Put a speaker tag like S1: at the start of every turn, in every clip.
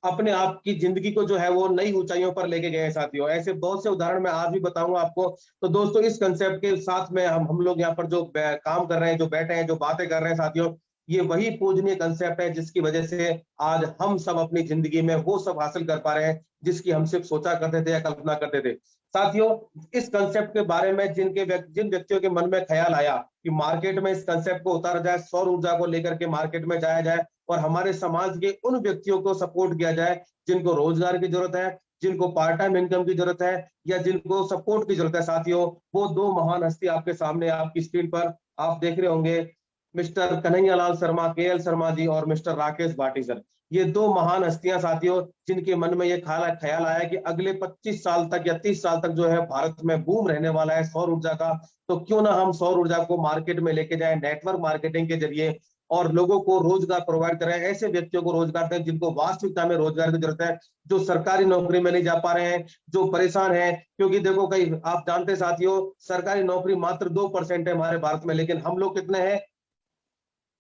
S1: अपने आप की जिंदगी को जो है वो नई ऊंचाइयों पर लेके गए हैं साथियों। ऐसे बहुत से उदाहरण मैं आज भी बताऊंगा आपको। तो दोस्तों इस कंसेप्ट के साथ में हम लोग यहाँ पर जो काम कर रहे हैं, जो बैठे हैं, जो बातें कर रहे हैं साथियों, ये वही पूजनीय कंसेप्ट है जिसकी वजह से आज हम सब अपनी जिंदगी में वो सब हासिल कर पा रहे हैं जिसकी हम सिर्फ सोचा करते थे या कल्पना करते थे साथियों। इस कंसेप्ट के बारे में जिन व्यक्तियों के मन में ख्याल आया कि मार्केट में इस कंसेप्ट को उतारा जाए, सौर ऊर्जा को लेकर के मार्केट में जाया जाए और हमारे समाज के उन व्यक्तियों को सपोर्ट किया जाए जिनको रोजगार की जरूरत है, जिनको पार्ट टाइम इनकम की जरूरत है, या जिनको सपोर्ट की जरूरत है साथियों, वो दो महान हस्ती आपके सामने आपकी स्क्रीन पर आप देख रहे होंगे, मिस्टर कन्हैयालाल शर्मा, केएल शर्मा जी और मिस्टर राकेश भाटी सर। ये दो महान हस्तियां साथियों, जिनके मन में ये ख्याल आया कि अगले 25 साल तक या 30 साल तक जो है भारत में बूम रहने वाला है सौर ऊर्जा का, तो क्यों ना हम सौर ऊर्जा को मार्केट में लेके जाएं नेटवर्क मार्केटिंग के जरिए और लोगों को रोजगार प्रोवाइड करें, ऐसे व्यक्तियों को रोजगार दें जिनको वास्तविकता में रोजगार की जरूरत है, जो सरकारी नौकरी में नहीं जा पा रहे हैं, जो परेशान हैं। क्योंकि देखो कई आप जानते साथियों, सरकारी नौकरी मात्र 2% है हमारे भारत में, लेकिन हम लोग कितने हैं,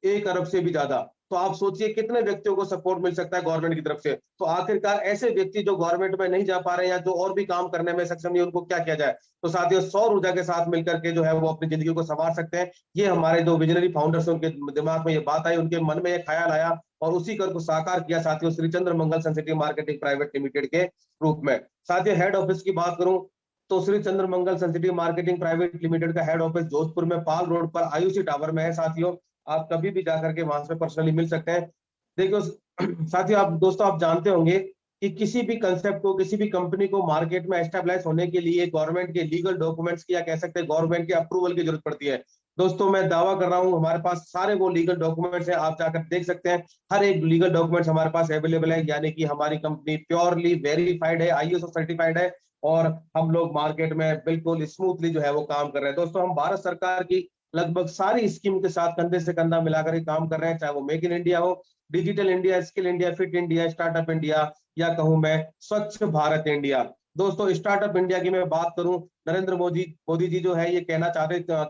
S1: 1 अरब से भी ज्यादा। तो आप सोचिए कितने व्यक्तियों को सपोर्ट मिल सकता है गवर्नमेंट की तरफ से। तो आखिरकार ऐसे व्यक्ति जो गवर्नमेंट में नहीं जा पा रहे हैं या जो और भी काम करने में सक्षम नहीं, उनको क्या किया जाए। तो साथियों सौर ऊर्जा के साथ मिलकर के जो है वो अपनी जिंदगी को संवार सकते हैं। ये हमारे जो विजनरी फाउंडर्स उनके दिमाग में ये बात आई, उनके मन में ये ख्याल आया और उसी कर को साकार किया साथियों श्री चंद्र मंगल सन सिटी मार्केटिंग प्राइवेट लिमिटेड के रूप में। साथियों हेड ऑफिस की बात करूं तो श्री चंद्र मंगल सन सिटी मार्केटिंग प्राइवेट लिमिटेड का हेड ऑफिस जोधपुर में पाल रोड पर आयुषी टावर में है साथियों। आप कभी भी जाकर के वहां से पर्सनली मिल सकते हैं। देखियो साथियों, आप दोस्तों आप जानते होंगे कि किसी भी कंसेप्ट को, किसी भी कंपनी को मार्केट में एस्टेब्लिश होने के लिए गवर्नमेंट के लीगल डॉक्यूमेंट्स की या कह सकते हैं गवर्नमेंट के अप्रूवल की जरूरत पड़ती है। दोस्तों मैं दावा कर रहा हूं हमारे पास सारे वो लीगल डॉक्यूमेंट्स हैं, आप जाकर देख सकते हैं। हर एक लीगल डॉक्यूमेंट्स हमारे पास अवेलेबल है, यानी कि हमारी कंपनी प्योरली वेरीफाइड है, आईएसओ सर्टिफाइड है और हम लोग मार्केट में बिल्कुल स्मूथली जो है वो काम कर रहे हैं। दोस्तों हम भारत सरकार की लगभग सारी स्कीम के साथ कंधे से कंधा मिलाकर ही काम कर रहे हैं, चाहे वो मेक इन इंडिया हो, digital India, skill India, fit India, startup India, या कहूं मैं स्वच्छ भारत इंडिया। दोस्तों स्टार्टअप इंडिया की मैं बात करूं, नरेंद्र मोदी जी जो है ये कह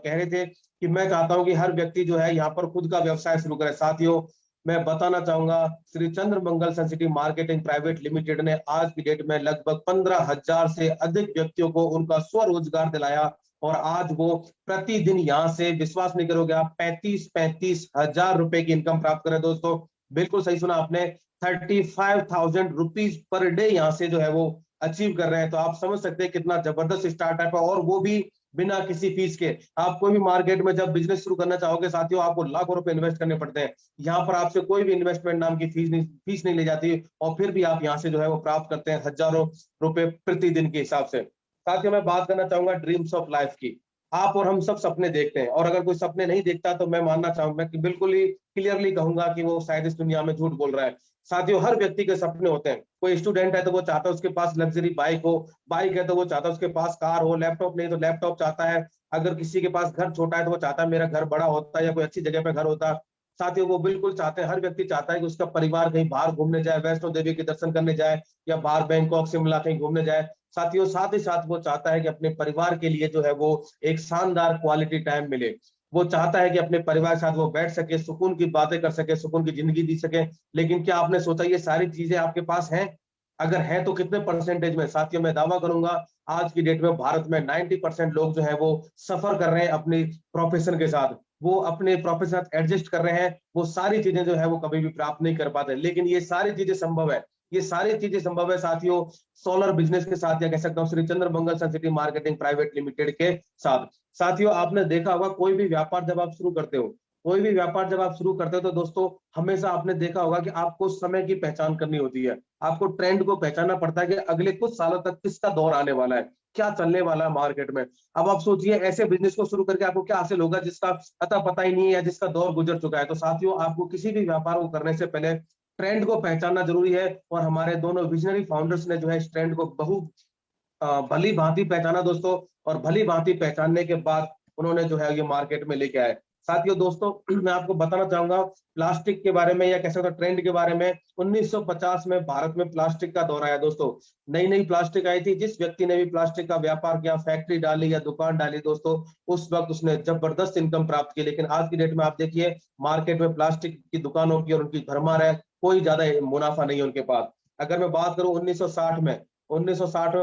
S1: रहे थे कि मैं चाहता हूं कि हर व्यक्ति जो है यहाँ पर खुद का व्यवसाय शुरू करे। साथियों मैं बताना चाहूंगा श्री चंद्र मंगल सन सिटी मार्केटिंग प्राइवेट लिमिटेड ने आज की डेट में लगभग 15,000 से अधिक व्यक्तियों को उनका स्वरोजगार दिलाया और आज वो प्रतिदिन यहाँ से, विश्वास नहीं करोगे आप, 35,000 रुपए की इनकम प्राप्त करें। दोस्तों बिल्कुल सही सुना आपने, 35,000 रुपीज पर डे यहाँ से जो है वो अचीव कर रहे हैं। तो आप समझ सकते हैं कितना जबरदस्त स्टार्टअप है, और वो भी बिना किसी फीस के। आप कोई भी मार्केट में जब बिजनेस शुरू करना चाहोगे साथियों, आपको लाखों रुपए इन्वेस्ट करने पड़ते हैं। यहाँ पर आपसे कोई भी इन्वेस्टमेंट नाम की फीस नहीं ली जाती और फिर भी आप यहाँ से जो है वो प्राप्त करते हैं हजारों रुपए प्रतिदिन के हिसाब से। साथियों मैं बात करना चाहूंगा ड्रीम्स ऑफ लाइफ की। आप और हम सब सपने देखते हैं, और अगर कोई सपने नहीं देखता तो मैं मानना चाहूंगा कि बिल्कुल ही क्लियरली कहूंगा कि वो शायद इस दुनिया में झूठ बोल रहा है। साथियों हर व्यक्ति के सपने होते हैं। कोई स्टूडेंट है तो वो चाहता है उसके पास लग्जरी बाइक हो, बाइक है तो वो चाहता है उसके पास कार हो, लैपटॉप नहीं तो लैपटॉप चाहता है। अगर किसी के पास घर छोटा है तो वो चाहता है मेरा घर बड़ा होता या कोई अच्छी जगह पे घर होता। साथियों वो बिल्कुल चाहते हैं, हर व्यक्ति चाहता है कि उसका परिवार कहीं बाहर घूमने जाए, वैष्णो देवी के दर्शन करने जाए या बाहर बैंकॉक शिमला कहीं घूमने जाए। साथियों साथ ही साथ वो चाहता है कि अपने परिवार के लिए जो है वो एक शानदार क्वालिटी टाइम मिले। वो चाहता है कि अपने परिवार के साथ वो बैठ सके, सुकून की बातें कर सके, सुकून की जिंदगी जी सके। लेकिन क्या आपने सोचा ये सारी चीजें आपके पास हैं? अगर है तो कितने परसेंटेज में? साथियों मैं दावा करूंगा आज की डेट में भारत में 90% लोग जो है वो सफर कर रहे हैं अपनी प्रोफेशन के साथ, वो अपने प्रोफेशन के साथ एडजस्ट कर रहे हैं। वो सारी चीजें जो है वो कभी भी प्राप्त नहीं कर पाते, लेकिन ये सारी चीजें संभव है। ये सारी चीजें संभव है साथियों सोलर बिजनेस के साथ, या कह सकता हूँ श्री चंद्र मंगल सन सिटी मार्केटिंग प्राइवेट लिमिटेड के साथ। साथियों आपने देखा होगा कोई भी व्यापार जब आप शुरू करते हो, कोई भी व्यापार जब आप शुरू करते हो तो दोस्तों हमेशा आपने देखा होगा कि आपको समय की पहचान करनी होती है। आपको ट्रेंड को पहचानना पड़ता है कि अगले कुछ सालों तक किसका दौर आने वाला है, क्या चलने वाला है मार्केट में। अब आप सोचिए ऐसे बिजनेस को शुरू करके आपको क्या हासिल होगा जिसका अता पता ही नहीं है या जिसका दौर गुजर चुका है। तो साथियों आपको किसी भी व्यापार को करने से पहले ट्रेंड को पहचानना जरूरी है, और हमारे दोनों विजनरी फाउंडर्स ने जो है इस ट्रेंड को बहुत भली भांति पहचाना दोस्तों, और भली भांति पहचानने के बाद उन्होंने जो है ये मार्केट में लेके आए। साथियों दोस्तों मैं आपको बताना चाहूंगा प्लास्टिक के बारे में, या कैसे होता ट्रेंड के बारे में। 1950 में भारत में प्लास्टिक का दौर आया दोस्तों। नई नई प्लास्टिक आई थी, जिस व्यक्ति ने भी प्लास्टिक का व्यापार किया, फैक्ट्री डाली या दुकान डाली दोस्तों, उस वक्त उसने जबरदस्त इनकम प्राप्त की। लेकिन आज की डेट में आप देखिए मार्केट में प्लास्टिक की दुकानों की और उनकी भरमार है, कोई ज्यादा मुनाफा नहीं है उनके पास। अगर मैं बात करूं 1960 में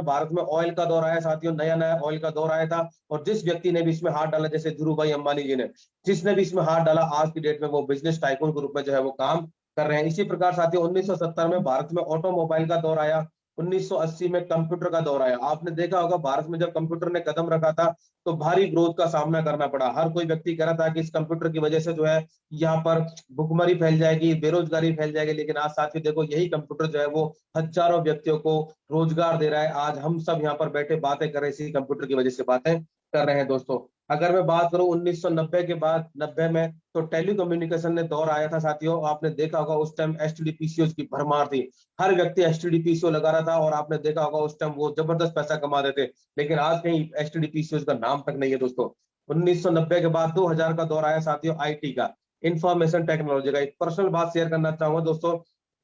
S1: भारत में ऑयल का दौर आया साथियों, नया नया ऑयल का दौर आया था, और जिस व्यक्ति ने भी इसमें हाथ डाला, जैसे धीरू भाई अंबानी जी ने, जिसने भी इसमें हाथ डाला, आज की डेट में वो बिजनेस टाइकून के रूप में जो है वो काम कर रहे हैं। इसी प्रकार साथियों 1970 में भारत में ऑटोमोबाइल का दौर आया, 1980 में कंप्यूटर का दौर आया। आपने देखा होगा भारत में जब कंप्यूटर ने कदम रखा था तो भारी ग्रोथ का सामना करना पड़ा। हर कोई व्यक्ति कह रहा था कि इस कंप्यूटर की वजह से जो है यहाँ पर भुखमरी फैल जाएगी, बेरोजगारी फैल जाएगी, लेकिन आज साथियों देखो यही कंप्यूटर जो है वो हजारों व्यक्तियों को रोजगार दे रहा है। आज हम सब यहाँ पर बैठे बातें कर रहे हैं, इसी कंप्यूटर की वजह से बातें कर रहे हैं दोस्तों। अगर मैं बात करूं 1990 के बाद 90 में तो टेलीकम्युनिकेशन ने दौर आया था साथियों। आपने देखा होगा उस टाइम एसटीडी पीसीओ की भरमार थी, हर व्यक्ति एसटीडी पीसीओ लगा रहा था, और आपने देखा होगा उस टाइम वो जबरदस्त पैसा कमा रहे थे। लेकिन आज कहीं एसटीडी पीसीओ का नाम तक नहीं है दोस्तों। 1990 के बाद 2000 का दौर आया साथियों आईटी का, इंफॉर्मेशन टेक्नोलॉजी का। एक पर्सनल बात शेयर करना चाहूंगा दोस्तों,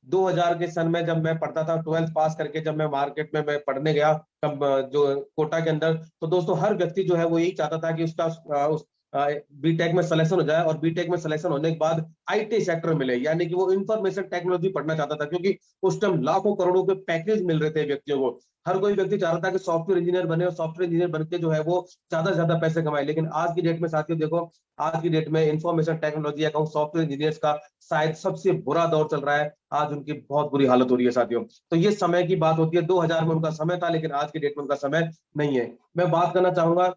S1: 2000 के सन में जब मैं पढ़ता था, 12th पास करके जब मैं मार्केट में मैं पढ़ने गया जो कोटा के अंदर, तो दोस्तों हर व्यक्ति जो है वो यही चाहता था कि उसका उस बीटेक में सिलेक्शन हो जाए, और बीटेक में सिलेक्शन होने के बाद आईटी सेक्टर मिले, यानी कि वो इंफॉर्मेशन टेक्नोलॉजी पढ़ना चाहता था, क्योंकि उस टाइम लाखों करोड़ों के पैकेज मिल रहे थे व्यक्तियों को। हर कोई व्यक्ति चाह रहा था कि सॉफ्टवेयर इंजीनियर बने, और सॉफ्टवेयर इंजीनियर बनके जो है वो ज्यादा से ज्यादा पैसे कमाए। लेकिन आज की डेट में साथियों देखो, आज की डेट में इंफॉर्मेशन टेक्नोलॉजी या कहूँ सॉफ्टवेयर इंजीनियर्स का शायद सबसे बुरा दौर चल रहा है। आज उनकी बहुत बुरी हालत हो रही है साथियों। तो ये समय की बात होती है, 2000 में उनका समय था, लेकिन आज की डेट में उनका समय नहीं है। मैं बात करना चाहूंगा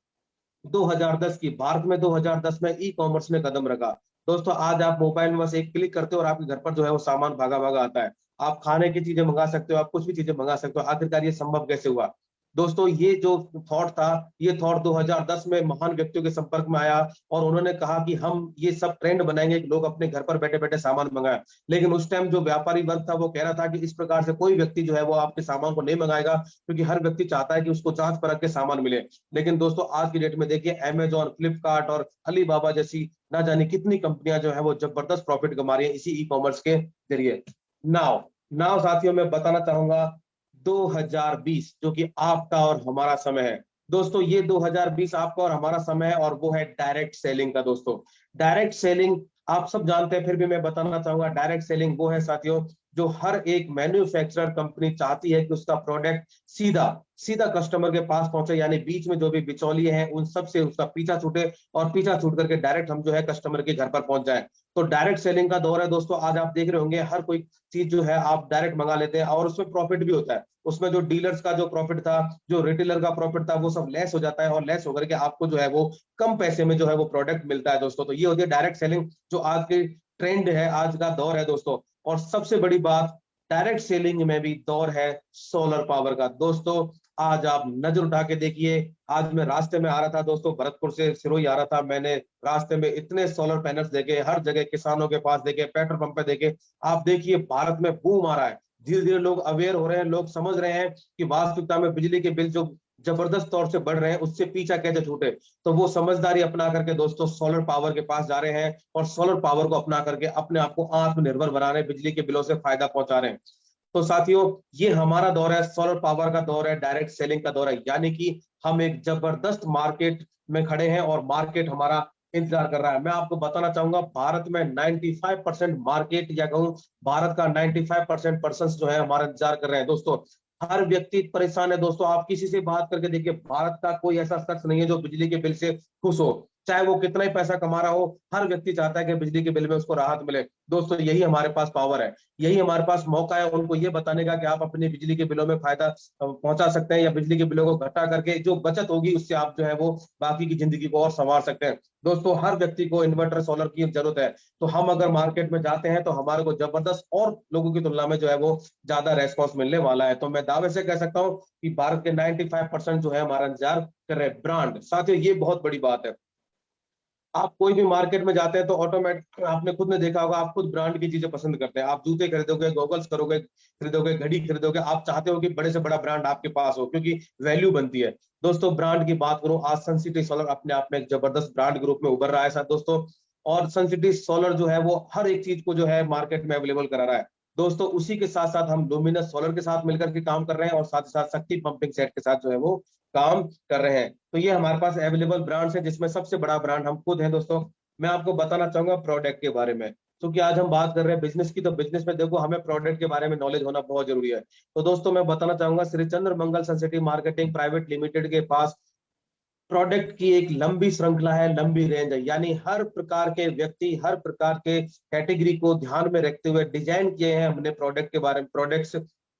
S1: 2010 की। भारत में 2010 में ई कॉमर्स ने कदम रखा। दोस्तों आज आप मोबाइल में बस एक क्लिक करते हो और आपके घर पर जो है वो सामान भागा भागा आता है। आप खाने की चीजें मंगा सकते हो, आप कुछ भी चीजें मंगा सकते हो। आखिरकार ये संभव कैसे हुआ? दोस्तों ये जो थॉट था, ये थॉट 2010 में महान व्यक्तियों के संपर्क में आया, और उन्होंने कहा कि हम ये सब ट्रेंड बनाएंगे कि लोग अपने घर पर बैठे बैठे सामान मंगाएं। लेकिन उस टाइम जो व्यापारी वर्ग था वो कह रहा था कि इस प्रकार से कोई व्यक्ति जो है वो आपके सामान को नहीं मंगाएगा, क्योंकि हर व्यक्ति चाहता है कि उसको जांच परख के सामान मिले। लेकिन दोस्तों आज की डेट में देखिए अमेजॉन, फ्लिपकार्ट और अलीबाबा जैसी ना जाने कितनी कंपनियां जो है वो जबरदस्त प्रॉफिट कमा रही है इसी ई कॉमर्स के जरिए। नाउ नाउ साथियों मैं बताना चाहूंगा 2020 जो कि आपका और हमारा समय है। दोस्तों ये 2020 आपका और हमारा समय है, और वो है डायरेक्ट सेलिंग का। दोस्तों डायरेक्ट सेलिंग आप सब जानते हैं, फिर भी मैं बताना चाहूंगा डायरेक्ट सेलिंग वो है साथियों जो हर एक मैन्युफैक्चरर कंपनी चाहती है कि उसका प्रोडक्ट सीधा सीधा कस्टमर के पास पहुंचे, यानी बीच में जो भी बिचौलिए हैं उन सब से उसका पीछा छूटे, और पीछा छूट करके डायरेक्ट हम जो है कस्टमर के घर पर पहुंच जाए। तो डायरेक्ट सेलिंग का दौर है दोस्तों। आज आप देख रहे होंगे हर कोई चीज जो है आप डायरेक्ट मंगा लेते हैं, और उसमें प्रॉफिट भी होता है। उसमें जो डीलर्स का जो प्रॉफिट था, जो रिटेलर का प्रॉफिट था, वो सब लेस हो जाता है, और लेस होकर के आपको जो है वो कम पैसे में जो है वो प्रोडक्ट मिलता है दोस्तों। तो ये होती है डायरेक्ट सेलिंग, जो आज की ट्रेंड है, आज का दौर है दोस्तों। और सबसे बड़ी बात, डायरेक्ट सेलिंग में भी दौर है सोलर पावर का। दोस्तों आज आप नजर उठा के देखिए, आज मैं रास्ते में आ रहा था दोस्तों, भरतपुर से सिरोही आ रहा था, मैंने रास्ते में इतने सोलर पैनल्स देखे, हर जगह किसानों के पास देखे, पेट्रोल पंप पे देखे। आप देखिए भारत में बूम आ रहा है, धीरे धीरे लोग अवेयर हो रहे हैं, लोग समझ रहे हैं कि वास्तविकता में बिजली के बिल जो जबरदस्त तौर से बढ़ रहे हैं उससे पीछा कैसे छूटे। तो वो समझदारी अपना करके दोस्तों सोलर पावर के पास जा रहे हैं, और सोलर पावर को अपना करके अपने आप को आत्मनिर्भर बना रहे हैं, बिजली के बिलों से फायदा पहुंचा रहे हैं। तो साथियों ये हमारा दौर है, सोलर पावर का दौर है, डायरेक्ट सेलिंग का दौर है, यानी कि हम एक जबरदस्त मार्केट में खड़े हैं, और मार्केट हमारा इंतजार कर रहा है। मैं आपको बताना चाहूंगा भारत में 95% मार्केट, या कहूं भारत का 95% पर्सन जो है हमारा इंतजार कर रहे हैं दोस्तों। हर व्यक्ति परेशान है दोस्तों। आप किसी से बात करके देखिए, भारत का कोई ऐसा शख्स नहीं है जो बिजली के बिल से खुश हो, चाहे वो कितना ही पैसा कमा रहा हो। हर व्यक्ति चाहता है कि बिजली के बिल में उसको राहत मिले। दोस्तों यही हमारे पास पावर है, यही हमारे पास मौका है उनको ये बताने का कि आप अपने बिजली के बिलों में फायदा पहुंचा सकते हैं, या बिजली के बिलों को घटा करके जो बचत होगी उससे आप जो है वो बाकी की जिंदगी को और संवार सकते हैं। दोस्तों हर व्यक्ति को इन्वर्टर सोलर की जरूरत है। तो हम अगर मार्केट में जाते हैं तो हमारे को जबरदस्त और लोगों की तुलना में जो है वो ज्यादा रेस्पॉन्स मिलने वाला है। तो मैं दावे से कह सकता हूँ कि भारत के 95% जो है हमारा इंतजार कर रहे हैं। ब्रांड साथियों ये बहुत बड़ी बात है। आप कोई भी मार्केट में जाते हैं तो ऑटोमेटिक आपने खुद ने देखा होगा, आप खुद ब्रांड की चीजें पसंद करते हैं। आप जूते खरीदोगे, गॉगल्स करोगे खरीदोगे, घड़ी खरीदोगे, आप चाहते हो कि बड़े से बड़ा ब्रांड आपके पास हो, क्योंकि वैल्यू बनती है। दोस्तों ब्रांड की बात करूं, आज सन सिटी सोलर अपने आप में एक जबरदस्त ब्रांड ग्रुप में उभर रहा है साथ दोस्तों। और सन सिटी सोलर जो है वो हर एक चीज को जो है मार्केट में अवेलेबल करा रहा है दोस्तों। उसी के साथ साथ हम लुमिनस सोलर के साथ मिलकर के काम कर रहे हैं, और साथ ही साथ शक्ति पंपिंग सेट के साथ जो है वो काम कर रहे हैं। तो ये हमारे पास अवेलेबल ब्रांड्स है, जिसमें सबसे बड़ा ब्रांड हम खुद हैं दोस्तों। मैं आपको बताना चाहूंगा प्रोडक्ट के बारे में। क्योंकि आज हम बात कर रहे हैं बिजनेस की, तो बिजनेस में देखो हमें प्रोडक्ट के बारे में नॉलेज होना बहुत जरूरी है। तो दोस्तों मैं बताना चाहूंगा, श्री चंद्र मंगल सेंसिटिव मार्केटिंग प्राइवेट लिमिटेड के पास प्रोडक्ट की एक लंबी श्रृंखला है, लंबी रेंज है, यानी हर प्रकार के व्यक्ति, हर प्रकार के कैटेगरी को ध्यान में रखते हुए डिजाइन किए हैं हमने प्रोडक्ट के बारे में, प्रोडक्ट्स,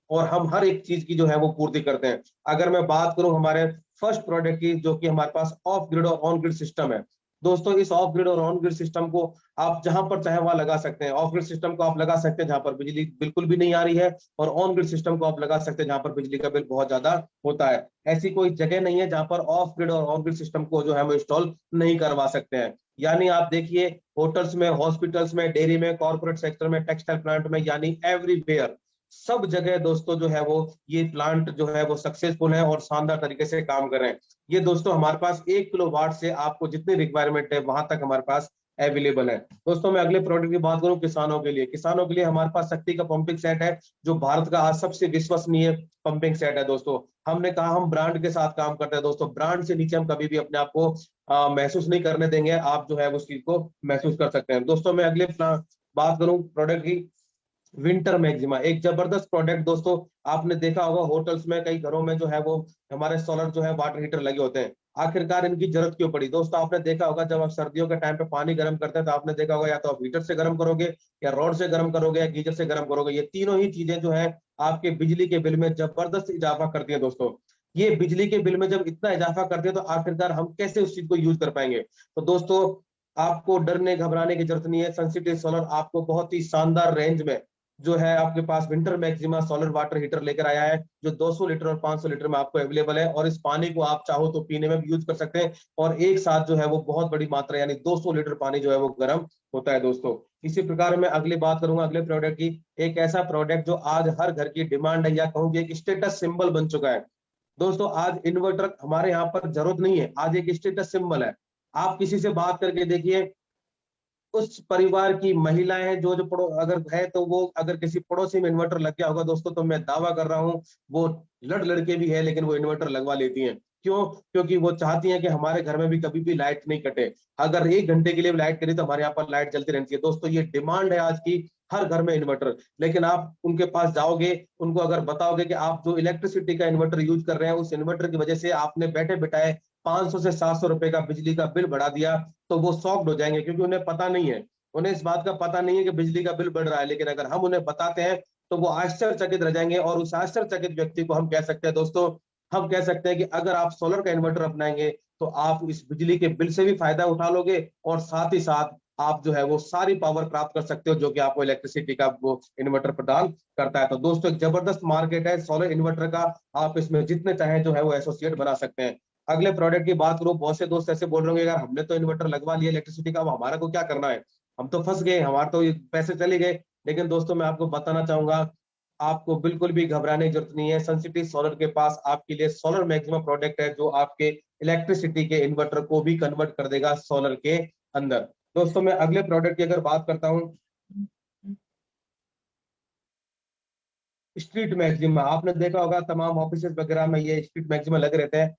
S1: और हम हर एक चीज की जो है वो पूर्ति करते हैं। अगर मैं बात करूं हमारे फर्स्ट प्रोडक्ट की, जो कि हमारे पास ऑफ ग्रिड और ऑन ग्रिड सिस्टम है। दोस्तों इस ऑफ ग्रिड और ऑन ग्रिड सिस्टम को आप जहां पर चाहे वहां लगा सकते हैं। ऑफ ग्रिड सिस्टम को आप लगा सकते हैं जहां पर बिजली बिल्कुल भी नहीं आ रही है, और ऑन ग्रिड सिस्टम को आप लगा सकते हैं जहां पर बिजली का बिल बहुत ज्यादा होता है। ऐसी कोई जगह नहीं है जहां पर ऑफ ग्रिड और ऑन ग्रिड सिस्टम को जो है हम इंस्टॉल नहीं करवा सकते हैं। यानी आप देखिए, होटल्स में, हॉस्पिटल्स में, डेयरी में, कॉर्पोरेट सेक्टर में, टेक्सटाइल प्लांट में, यानी एवरीवेयर, सब जगह दोस्तों जो है वो ये प्लांट जो है वो सक्सेसफुल है और शानदार तरीके से काम कर रहे हैं। ये दोस्तों हमारे पास 1 किलोवाट से आपको जितनी रिक्वायरमेंट है वहां तक हमारे पास अवेलेबल है। दोस्तों मैं अगले प्रोडक्ट की बात करूं, किसानों के लिए, किसानों के लिए हमारे पास शक्ति का पंपिंग सेट है, जो भारत का आज सबसे विश्वसनीय पंपिंग सेट है। दोस्तों हमने कहा हम ब्रांड के साथ काम करते हैं। दोस्तों ब्रांड से नीचे हम कभी भी अपने आप को महसूस नहीं करने देंगे। आप जो है उस चीज को महसूस कर सकते हैं। दोस्तों मैं अगले बात करूं प्रोडक्ट की, विंटर मैक्सिमा, एक जबरदस्त प्रोडक्ट। दोस्तों आपने देखा होगा होटल्स में, कई घरों में जो है वो हमारे सोलर जो है वाटर हीटर लगे होते हैं। आखिरकार इनकी जरूरत क्यों पड़ी? दोस्तों आपने देखा होगा जब आप सर्दियों के टाइम पे पानी गर्म करते हैं तो आपने देखा होगा या तो आप हीटर से गर्म करोगे, या रॉड से गर्म करोगे, या गीजर से गर्म करोगे। ये तीनों ही चीजें जो है आपके बिजली के बिल में जबरदस्त इजाफा करती है। दोस्तों ये बिजली के बिल में जब इतना इजाफा करती है तो आखिरकार हम कैसे उस चीज को यूज कर पाएंगे? तो दोस्तों आपको डरने घबराने की जरूरत नहीं है। सनसिटी सोलर आपको बहुत ही शानदार रेंज में जो है आपके पास winter Maxima solar water heater लेकर आया है, जो 200 लीटर और 500 लीटर में आपको अवेलेबल है। और इस पानी को आप चाहो तो पीने में भी यूज कर सकते हैं, और एक साथ जो है वो बहुत बड़ी मात्रा यानी 200 लीटर पानी जो है वो गर्म होता है। दोस्तों इसी प्रकार मैं अगली बात करूंगा अगले प्रोडक्ट की, एक ऐसा प्रोडक्ट जो आज हर घर की डिमांड है, या कहूंगी एक स्टेटस सिंबल बन चुका है। दोस्तों आज इन्वर्टर हमारे यहाँ पर जरूरत नहीं है, आज एक स्टेटस सिंबल है। आप किसी से बात करके देखिए, उस परिवार की महिलाएं जो जो पड़ो अगर है, तो वो अगर किसी पड़ोसी में इन्वर्टर लग गया होगा दोस्तों, तो मैं दावा कर रहा हूँ वो लड़ लड़के भी है लेकिन वो इन्वर्टर लगवा लेती हैं। क्यों? क्योंकि वो चाहती हैं कि हमारे घर में भी कभी भी लाइट नहीं कटे। अगर 1 घंटे के लिए भी लाइट करी तो हमारे यहाँ पर लाइट जलती रहती है। दोस्तों ये डिमांड है आज की, हर घर में इन्वर्टर। लेकिन आप उनके पास जाओगे, उनको अगर बताओगे कि आप जो इलेक्ट्रिसिटी का इन्वर्टर यूज कर रहे हैं, उस इन्वर्टर की वजह से आपने बैठे बिठाए 500 से 700 रुपए का बिजली का बिल बढ़ा दिया, तो वो शॉक्ड हो जाएंगे, क्योंकि उन्हें पता नहीं है, उन्हें इस बात का पता नहीं है कि बिजली का बिल बढ़ रहा है। लेकिन अगर हम उन्हें बताते हैं तो वो आश्चर्यचकित रह जाएंगे। और उस आश्चर्यचकित व्यक्ति को हम कह सकते हैं दोस्तों, हम कह सकते हैं कि अगर आप सोलर का इन्वर्टर अपनाएंगे तो आप इस बिजली के बिल से भी फायदा उठा लोगे, और साथ ही साथ आप जो है वो सारी पावर प्राप्त कर सकते हो जो कि आपको इलेक्ट्रिसिटी का वो इन्वर्टर प्रदान करता है। तो दोस्तों एक जबरदस्त मार्केट है सोलर इन्वर्टर का, आप इसमें जितने चाहें जो है वो एसोसिएट बना सकते हैं। अगले प्रोडक्ट की बात करूं, बहुत से दोस्त ऐसे बोल रहे होंगे यार हमने तो इन्वर्टर लगवा लिया इलेक्ट्रिसिटी का, अब हमारा को क्या करना है, हम तो फंस गए, हमारे तो ये पैसे चले गए। लेकिन दोस्तों मैं आपको बताना चाहूंगा, आपको बिल्कुल भी घबराने की जरूरत नहीं है। सनसिटी सोलर के पास आपके लिए सोलर मैक्सिमम प्रोडक्ट है, जो आपके इलेक्ट्रिसिटी के इन्वर्टर को भी कन्वर्ट कर देगा सोलर के अंदर। दोस्तों मैं अगले प्रोडक्ट की अगर बात करता हूँ, स्ट्रीट मैक्सिमा, आपने देखा होगा तमाम ऑफिस वगैरह में ये स्ट्रीट मैक्सिमा लगे रहते हैं।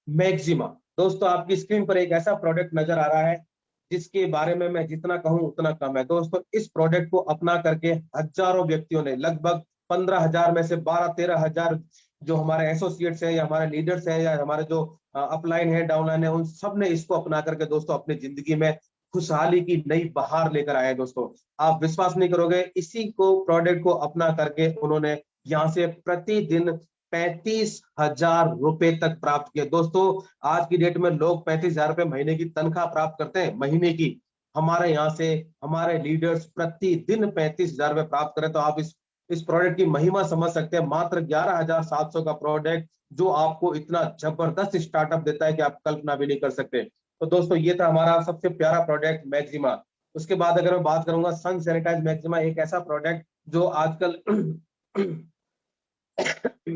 S1: मैक्सिमा दोस्तों आपकी स्क्रीन पर एक ऐसा प्रोडक्ट नजर आ रहा है जिसके बारे में मैं जितना कहूं उतना कम है। दोस्तों इस प्रोडक्ट को अपना करके हजारों व्यक्तियों ने, लगभग 15,000 में से 12-13 हजार जो हमारे एसोसिएट्स हैं, या हमारे लीडर्स हैं, या हमारे जो अपलाइन है, डाउनलाइन है, उन सब ने इसको अपना करके दोस्तों अपनी जिंदगी में खुशहाली की नई बहार लेकर आए हैं। दोस्तों आप विश्वास नहीं करोगे, इसी को प्रोडक्ट को अपना करके उन्होंने यहाँ से प्रतिदिन 35,000 रुपए तक प्राप्त किए। दोस्तों आज की डेट में लोग 35,000 रुपए महीने की तनख्वाह प्राप्त करते हैं, महीने की। हमारे यहाँ से हमारे लीडर्स प्रतिदिन 35,000 रुपए प्राप्त करें, तो आप इस प्रोडक्ट की महिमा समझ सकते हैं। मात्र 11,700 का प्रोडक्ट जो आपको इतना जबरदस्त स्टार्टअप देता है कि आप कल्पना भी नहीं कर सकते। तो दोस्तों ये था हमारा सबसे प्यारा प्रोडक्ट मैक्सिमा। उसके बाद अगर मैं बात करूंगा सन सैनिटाइज मैक्सिमा, एक ऐसा प्रोडक्ट जो आजकल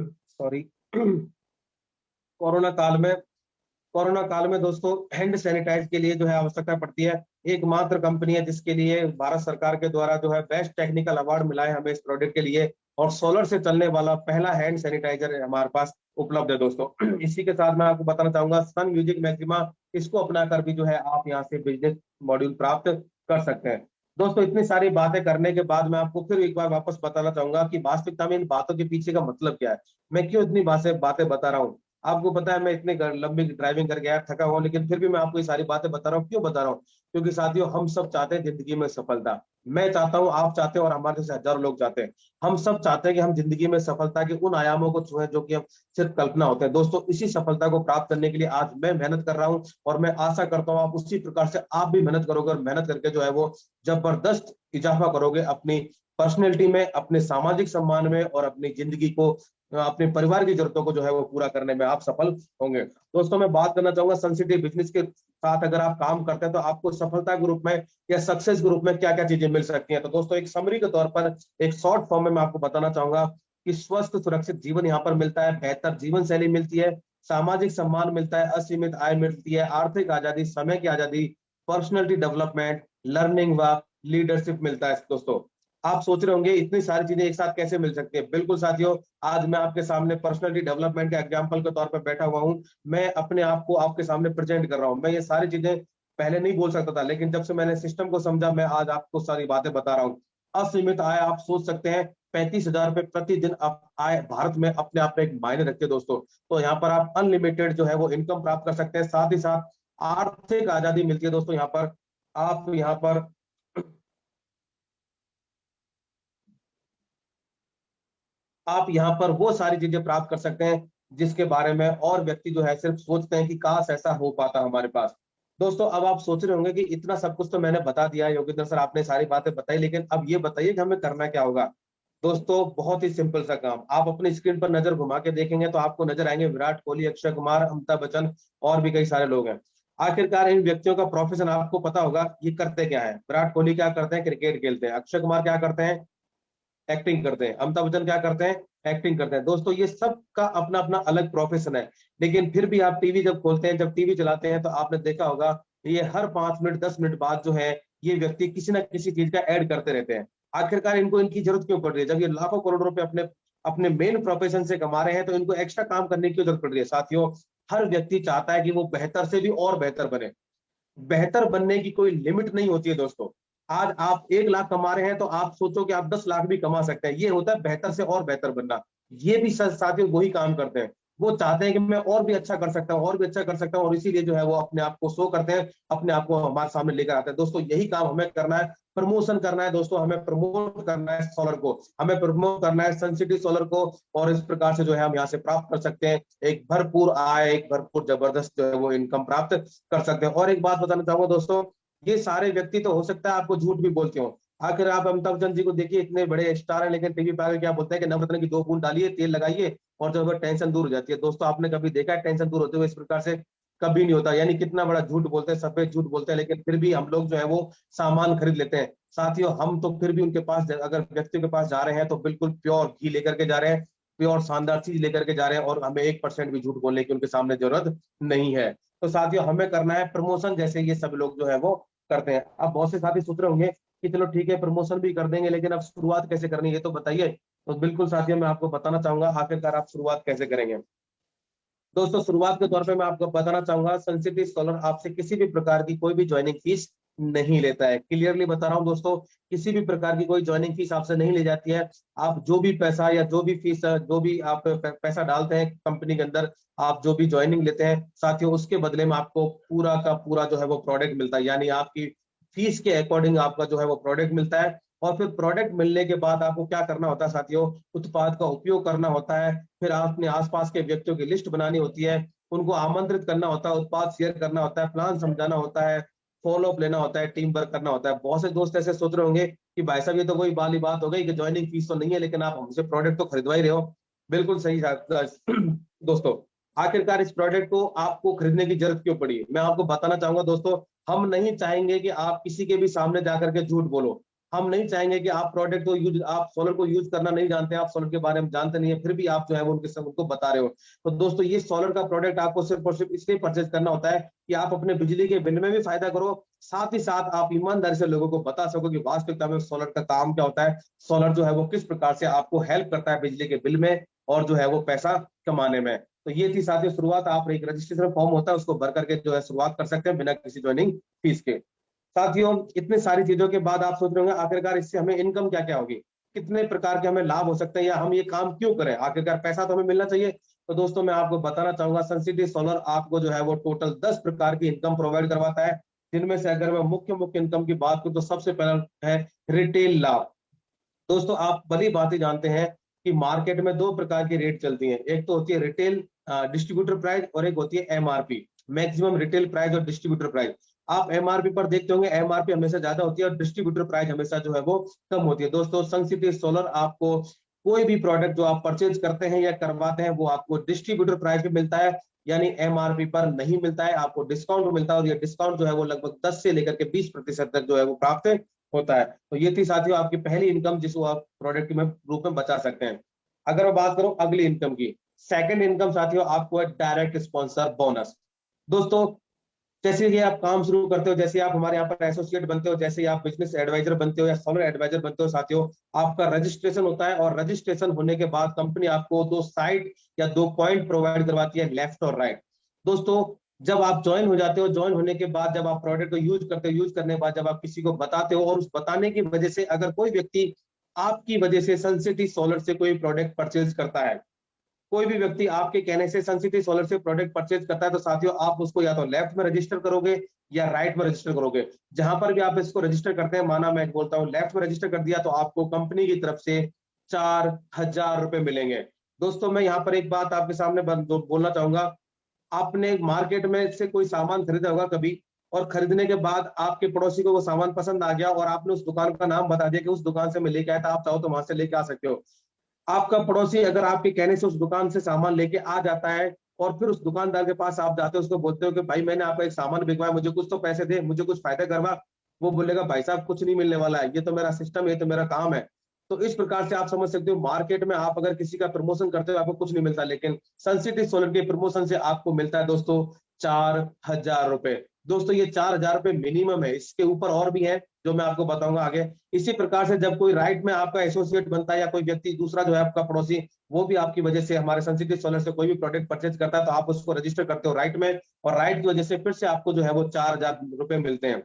S1: सॉरी कोरोना काल में, कोरोना काल में दोस्तों हैंड सैनिटाइज के लिए जो है आवश्यकता पड़ती है। एकमात्र कंपनी है जिसके लिए भारत सरकार के द्वारा जो है बेस्ट टेक्निकल अवार्ड मिला है हमें इस प्रोडक्ट के लिए, और सोलर से चलने वाला पहला हैंड सैनिटाइजर हमारे पास उपलब्ध है। दोस्तों इसी के साथ मैं आपको बताना चाहूंगा सन म्यूजिक मैक्सिमा, इसको अपना कर भी जो है आप यहाँ से बिजनेस मॉड्यूल प्राप्त कर सकते हैं। दोस्तों इतनी सारी बातें करने के बाद मैं आपको फिर एक बार वापस बताना चाहूंगा कि वास्तविकता में इन बातों के पीछे का मतलब क्या है। मैं क्यों इतनी बातें बातें बता रहा हूँ। आपको पता है मैं इतनी लंबी ड्राइविंग करके आया, थका हुआ, लेकिन फिर भी मैं आपको ये सारी बातें बता रहा हूँ। क्यों बता रहा हूँ? क्योंकि साथियों हम सब चाहते हैं जिंदगी में सफलता। मैं चाहता हूँ, आप चाहते हैं, और हमारे जैसे हजारों लोग चाहते हैं। हम सब चाहते हैं कि हम जिंदगी में सफलता के उन आयामों को छुएं जो कि हम सिर्फ कल्पना होते हैं। दोस्तों इसी सफलता को प्राप्त करने के लिए आज मैं मेहनत कर रहा हूँ, और मैं आशा करता हूँ आप उसी प्रकार से आप भी मेहनत करोगे, और मेहनत करके जो है वो जबरदस्त इजाफा करोगे अपनी पर्सनैलिटी में, अपने सामाजिक सम्मान में, और अपनी जिंदगी को, अपने परिवार की जरूरतों को जो है वो पूरा करने में आप सफल होंगे। दोस्तों मैं बात करना चाहूंगा सेंसिटिव बिजनेस के साथ अगर आप काम करते हैं तो आपको सफलता के रूप में या सक्सेस के रूप में क्या क्या चीजें मिल सकती हैं। तो दोस्तों एक समरी के तौर पर, एक शॉर्ट फॉर्म में मैं आपको बताना चाहूंगा कि स्वस्थ सुरक्षित जीवन यहाँ पर मिलता है, बेहतर जीवन शैली मिलती है, सामाजिक सम्मान मिलता है, असीमित आय मिलती है, आर्थिक आजादी, समय की आजादी, पर्सनैलिटी डेवलपमेंट, लर्निंग व लीडरशिप मिलता है। दोस्तों आप सोच रहे होंगे इतनी सारी चीजें एक साथ कैसे मिल सकती है। बिल्कुल साथियों, आज मैं आपके सामने पर्सनैलिटी डेवलपमेंट के एग्जांपल के तौर पर बैठा हुआ हूं। मैं अपने आप को आपके सामने प्रेजेंट कर रहा हूं। मैं ये सारी चीजें पहले नहीं बोल सकता था, लेकिन जब से मैंने सिस्टम को समझा, मैं आज आपको सारी बातें बता रहा हूँ। असीमित आय, आप सोच सकते हैं 35,000 रुपए प्रतिदिन आप आय भारत में अपने आप में एक मायने रखते हैं दोस्तों। तो यहाँ पर आप अनलिमिटेड जो है वो इनकम प्राप्त कर सकते हैं। साथ ही साथ आर्थिक आजादी मिलती है दोस्तों। यहाँ पर आप यहाँ पर आप यहाँ पर वो सारी चीजें प्राप्त कर सकते हैं जिसके बारे में और व्यक्ति जो है सिर्फ सोचते हैं कि काश ऐसा हो पाता हमारे पास। दोस्तों अब आप सोच रहे होंगे कि इतना सब कुछ तो मैंने बता दिया योगेंद्र सर, आपने सारी बातें बताई, लेकिन अब ये बताइए कि हमें करना क्या होगा। दोस्तों बहुत ही सिंपल सा काम, आप अपनी स्क्रीन पर नजर घुमा के देखेंगे तो आपको नजर आएंगे विराट कोहली, अक्षय कुमार, अमिताभ बच्चन, और भी कई सारे लोग हैं। आखिरकार इन व्यक्तियों का प्रोफेशन आपको पता होगा, ये करते क्या है। विराट कोहली क्या करते हैं? क्रिकेट खेलते हैं। अक्षय कुमार क्या करते हैं? एक्टिंग करते हैं। अमिताभ बच्चन क्या करते हैं? एक्टिंग करते हैं। दोस्तों ये सब का अपना अपना अलग प्रोफेशन है, लेकिन फिर भी आप टीवी जब खोलते हैं, जब टीवी चलाते हैं, तो आपने देखा होगा ये हर 5 मिनट 10 मिनट बाद जो है ये व्यक्ति किसी ना किसी चीज का ऐड करते रहते हैं। आखिरकार इनको इनकी जरूरत क्यों पड़ रही है? जब ये लाखों करोड़ रुपए अपने अपने मेन प्रोफेशन से कमा रहे हैं, तो इनको एक्स्ट्रा काम करने की क्यों जरूरत पड़ रही है? साथियों हर व्यक्ति चाहता है कि वो बेहतर से भी और बेहतर बने। बेहतर बनने की कोई लिमिट नहीं होती है दोस्तों। आज आप 1 लाख कमा रहे हैं तो आप सोचो कि आप 10 लाख भी कमा सकते हैं। ये होता है बेहतर से और बेहतर बनना। ये भी साथियों वही काम करते हैं। वो चाहते हैं कि मैं और भी अच्छा कर सकता हूँ, और भी अच्छा कर सकता हूँ, और इसीलिए जो है वो अपने आप को शो करते हैं, अपने आप को हमारे सामने लेकर आते हैं। दोस्तों यही काम हमें करना है, प्रमोशन करना है। दोस्तों हमें प्रमोट करना है सोलर को, हमें प्रमोट करना है सन सिटी सोलर को, और इस प्रकार से जो है हम यहाँ से प्राप्त कर सकते हैं एक भरपूर आय, एक भरपूर जबरदस्त जो है वो इनकम प्राप्त कर सकते हैं। और एक बात बताना चाहूंगा दोस्तों, ये सारे व्यक्ति तो हो सकता है आपको झूठ भी बोलते हो। आखिर आप अमिताभ बच्चन जी को देखिए, इतने बड़े स्टार हैं, लेकिन टीवी पे आकर क्या बोलते हैं कि नवरत्न की 2 बूंद डालिए, तेल लगाइए, और जो है टेंशन दूर हो जाती है। दोस्तों आपने कभी देखा है टेंशन दूर होते हुए? इस प्रकार से कभी नहीं होता। यानी कितना बड़ा झूठ बोलते हैं, सफेद झूठ बोलते हैं, लेकिन फिर भी हम लोग जो है वो सामान खरीद लेते हैं। साथियों हम तो फिर भी उनके पास, अगर व्यक्तियों के पास जा रहे हैं तो बिल्कुल प्योर घी लेकर के जा रहे हैं, प्योर शानदार चीज लेकर के जा रहे हैं, और हमें 1% भी झूठ बोलने की उनके सामने जरूरत नहीं है। तो साथियों हमें करना है प्रमोशन, जैसे ये सब लोग जो है वो करते हैं। अब बहुत से साथी सोच रहे होंगे कि चलो ठीक है प्रमोशन भी कर देंगे, लेकिन अब शुरुआत कैसे करनी है ये तो बताइए। तो बिल्कुल साथियों मैं आपको बताना चाहूंगा आखिरकार आप शुरुआत कैसे करेंगे। दोस्तों शुरुआत के तौर पे मैं आपको बताना चाहूंगा, सनसिटी स्कॉलर आपसे किसी भी प्रकार की कोई भी ज्वाइनिंग फीस नहीं लेता है। क्लियरली बता रहा हूं दोस्तों, किसी भी प्रकार की कोई ज्वाइनिंग फीस आपसे नहीं ली जाती है। आप जो भी पैसा या जो भी फीस, जो भी आप पैसा डालते हैं कंपनी के अंदर, आप जो भी ज्वाइनिंग लेते हैं साथियों, उसके बदले में आपको पूरा का पूरा जो है वो प्रोडक्ट मिलता है। यानी आपकी फीस के अकॉर्डिंग आपका जो है वो प्रोडक्ट मिलता है। और फिर प्रोडक्ट मिलने के बाद आपको क्या करना होता है साथियों? उत्पाद का उपयोग करना होता है। फिर आपने आसपास के व्यक्तियों की लिस्ट बनानी होती है, उनको आमंत्रित करना होता है, उत्पाद शेयर करना होता है, प्लान समझाना होता है, फॉलो अप लेना होता है, टीम वर्क करना होता है। बहुत से दोस्त ऐसे सोच रहे होंगे कि भाई साहब ये तो वही वाली बात हो गई कि ज्वाइनिंग फीस तो नहीं है, लेकिन आप हमसे प्रोडक्ट तो खरीदवा ही रहे हो। बिल्कुल सही दोस्तों, आखिरकार इस प्रोडक्ट को आपको खरीदने की जरूरत क्यों पड़ी? मैं आपको बताना चाहूंगा दोस्तों, हम नहीं चाहेंगे कि आप किसी के भी सामने जाकर के झूठ बोलो। हम नहीं चाहेंगे कि आप प्रोडक्ट को यूज, आप सोलर को यूज करना नहीं जानते, आप सोलर के बारे में जानते नहीं है, फिर भी आप जो है वो उनके सब उनको बता रहे हो। तो दोस्तों ये सोलर का प्रोडक्ट आपको सिर्फ और सिर्फ इसलिए परचेज करना होता है कि आप अपने बिजली के बिल में भी फायदा करो, साथ ही साथ आप ईमानदारी से लोगों को बता सको कि वास्तविकता में सोलर का काम क्या होता है, सोलर जो है वो किस प्रकार से आपको हेल्प करता है बिजली के बिल में, और जो है वो पैसा कमाने में। तो ये थी साथियों शुरुआत। आप एक रजिस्ट्रेशन फॉर्म होता है उसको भर करके जो है शुरुआत कर सकते हैं बिना किसी ज्वाइनिंग फीस के। साथियों इतनी सारी चीजों के बाद आप सोच रहे होंगे आखिरकार इससे हमें इनकम क्या क्या होगी, कितने प्रकार के हमें लाभ हो सकते हैं, या हम ये काम क्यों करें, आखिरकार पैसा तो हमें मिलना चाहिए। तो दोस्तों मैं आपको बताना चाहूंगा सनसिटी सोलर आपको जो है वो टोटल 10 प्रकार की इनकम प्रोवाइड करवाता है, जिनमें से अगर मैं मुख्य मुख्य इनकम की बात करूं तो सबसे पहला है रिटेल लाभ। दोस्तों आप भली बात ही जानते हैं कि मार्केट में दो प्रकार की रेट चलती हैं, एक तो होती है रिटेल डिस्ट्रीब्यूटर प्राइस और एक होती है एमआरपी, मैक्सिमम रिटेल प्राइस और डिस्ट्रीब्यूटर प्राइस। आप एमआरपी पर देखते होंगे एमआरपी हमेशा ज्यादा होती है और डिस्ट्रीब्यूटर प्राइस हमेशा जो है वो कम होती है। दोस्तों सनसिटी सोलर आपको कोई भी प्रोडक्ट जो आप परचेज करते हैं या करवाते हैं वो आपको डिस्ट्रीब्यूटर प्राइस पे मिलता है, यानी एमआरपी पर नहीं मिलता है, आपको डिस्काउंट मिलता है, और ये डिस्काउंट जो है वो लगभग 10 से लेकर के 20% तक जो है वो प्राप्त होता है। तो ये थी साथियों आपकी पहली इनकम जिसको आप प्रोडक्ट में रूप में बचा सकते हैं। अगर मैं बात करूं अगली इनकम की, सेकंड इनकम साथियों आपको है डायरेक्ट स्पॉन्सर बोनस। दोस्तों जैसे ही आप काम शुरू करते हो, जैसे आप हमारे यहाँ पर एसोसिएट बनते हो, जैसे ही आप बिजनेस एडवाइजर बनते हो या सोलर एडवाइजर बनते हो साथियों, आपका रजिस्ट्रेशन होता है, और रजिस्ट्रेशन होने के बाद कंपनी आपको दो साइट या दो पॉइंट प्रोवाइड करवाती है, लेफ्ट और राइट। दोस्तों जब आप ज्वाइन हो जाते हो, ज्वाइन होने के बाद जब आप प्रोडक्ट को यूज करते हो, यूज करने के बाद जब आप किसी को बताते हो, और उस बताने की वजह से अगर कोई व्यक्ति आपकी वजह से सनसिटी सोलर से कोई प्रोडक्ट परचेज करता है, कोई भी व्यक्ति आपके कहने से सनसिटी सोलर से प्रोडक्ट परचेज करता है, तो साथियों आप उसको या तो लेफ्ट में रजिस्टर करोगे या राइट में रजिस्टर करोगे। जहां पर भी आप इसको रजिस्टर करते हैं, माना मैं बोलता हूं लेफ्ट में रजिस्टर कर दिया, तो आपको कंपनी की तरफ से 4,000 रुपए मिलेंगे। दोस्तों मैं यहाँ पर एक बात आपके सामने बोलना चाहूंगा, आपने मार्केट में से कोई सामान खरीदा होगा कभी, और खरीदने के बाद आपके पड़ोसी को वो सामान पसंद आ गया और आपने उस दुकान का नाम बता दिया कि उस दुकान से मैं लेके आया था, आप चाहो तो वहां से लेके आ सकते हो। आपका पड़ोसी अगर आपके कहने से उस दुकान से सामान लेके आ जाता है, और फिर उस दुकानदार के पास आप जाते हो, उसको बोलते हो कि भाई मैंने आपका एक सामान बिकवाया, मुझे कुछ तो पैसे दे, मुझे कुछ फायदा करवा, वो बोलेगा भाई साहब कुछ नहीं मिलने वाला है, ये तो मेरा सिस्टम है, ये तो मेरा काम है। तो इस प्रकार से आप समझ सकते हो मार्केट में आप अगर किसी का प्रमोशन करते हो आपको कुछ नहीं मिलता, लेकिन सनसिटी सोलर के प्रमोशन से आपको मिलता है दोस्तों 4,000 रुपए। दोस्तों ये 4,000 रुपए मिनिमम है, इसके ऊपर और भी है जो मैं आपको बताऊंगा आगे। इसी प्रकार से जब कोई राइट में आपका एसोसिएट बनता है, या कोई व्यक्ति दूसरा जो है आपका पड़ोसी, वो भी आपकी वजह से हमारे सनसिटी सोलर से कोई भी प्रोडक्ट परचेज करता है, तो आप उसको रजिस्टर करते हो राइट में, और राइट की वजह से फिर से आपको जो है वो 4,000 रुपए मिलते हैं।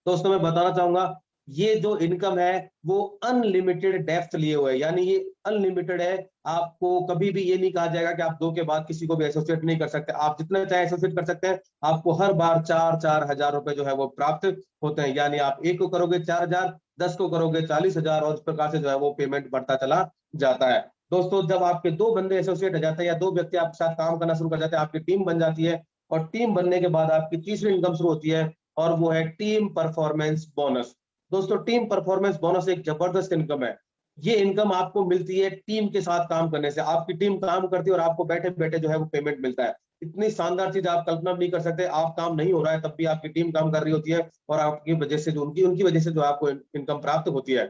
S1: दोस्तों मैं बताना चाहूंगा ये जो इनकम है वो अनलिमिटेड डेप्थ लिए हुए है, यानी ये अनलिमिटेड है। आपको कभी भी ये नहीं कहा जाएगा कि आप दो के बाद किसी को भी एसोसिएट नहीं कर सकते, आप जितना चाहे एसोसिएट कर सकते हैं। आपको हर बार 4,000 रुपए जो है वो प्राप्त होते हैं, यानी आप एक को करोगे 4,000, 10 को करोगे 40,000, और इस प्रकार से जो है वो पेमेंट बढ़ता चला जाता है। दोस्तों जब आपके दो बंदे एसोसिएट हो जाते हैं या दो व्यक्ति आपके साथ काम करना शुरू कर जाते हैं, आपकी टीम बन जाती है, और टीम बनने के बाद आपकी तीसरी इनकम शुरू होती है, और वो है टीम परफॉर्मेंस बोनस। दोस्तों टीम परफॉर्मेंस बोनस एक जबरदस्त इनकम है। ये इनकम आपको मिलती है टीम के साथ काम करने से, आपकी टीम काम करती है और आपको बैठे बैठे जो है वो पेमेंट मिलता है। इतनी शानदार चीज आप कल्पना भी नहीं कर सकते, आप काम नहीं हो रहा है तब भी आपकी टीम काम कर रही होती है, और आपकी वजह से जो उनकी उनकी वजह से जो आपको इनकम प्राप्त होती है।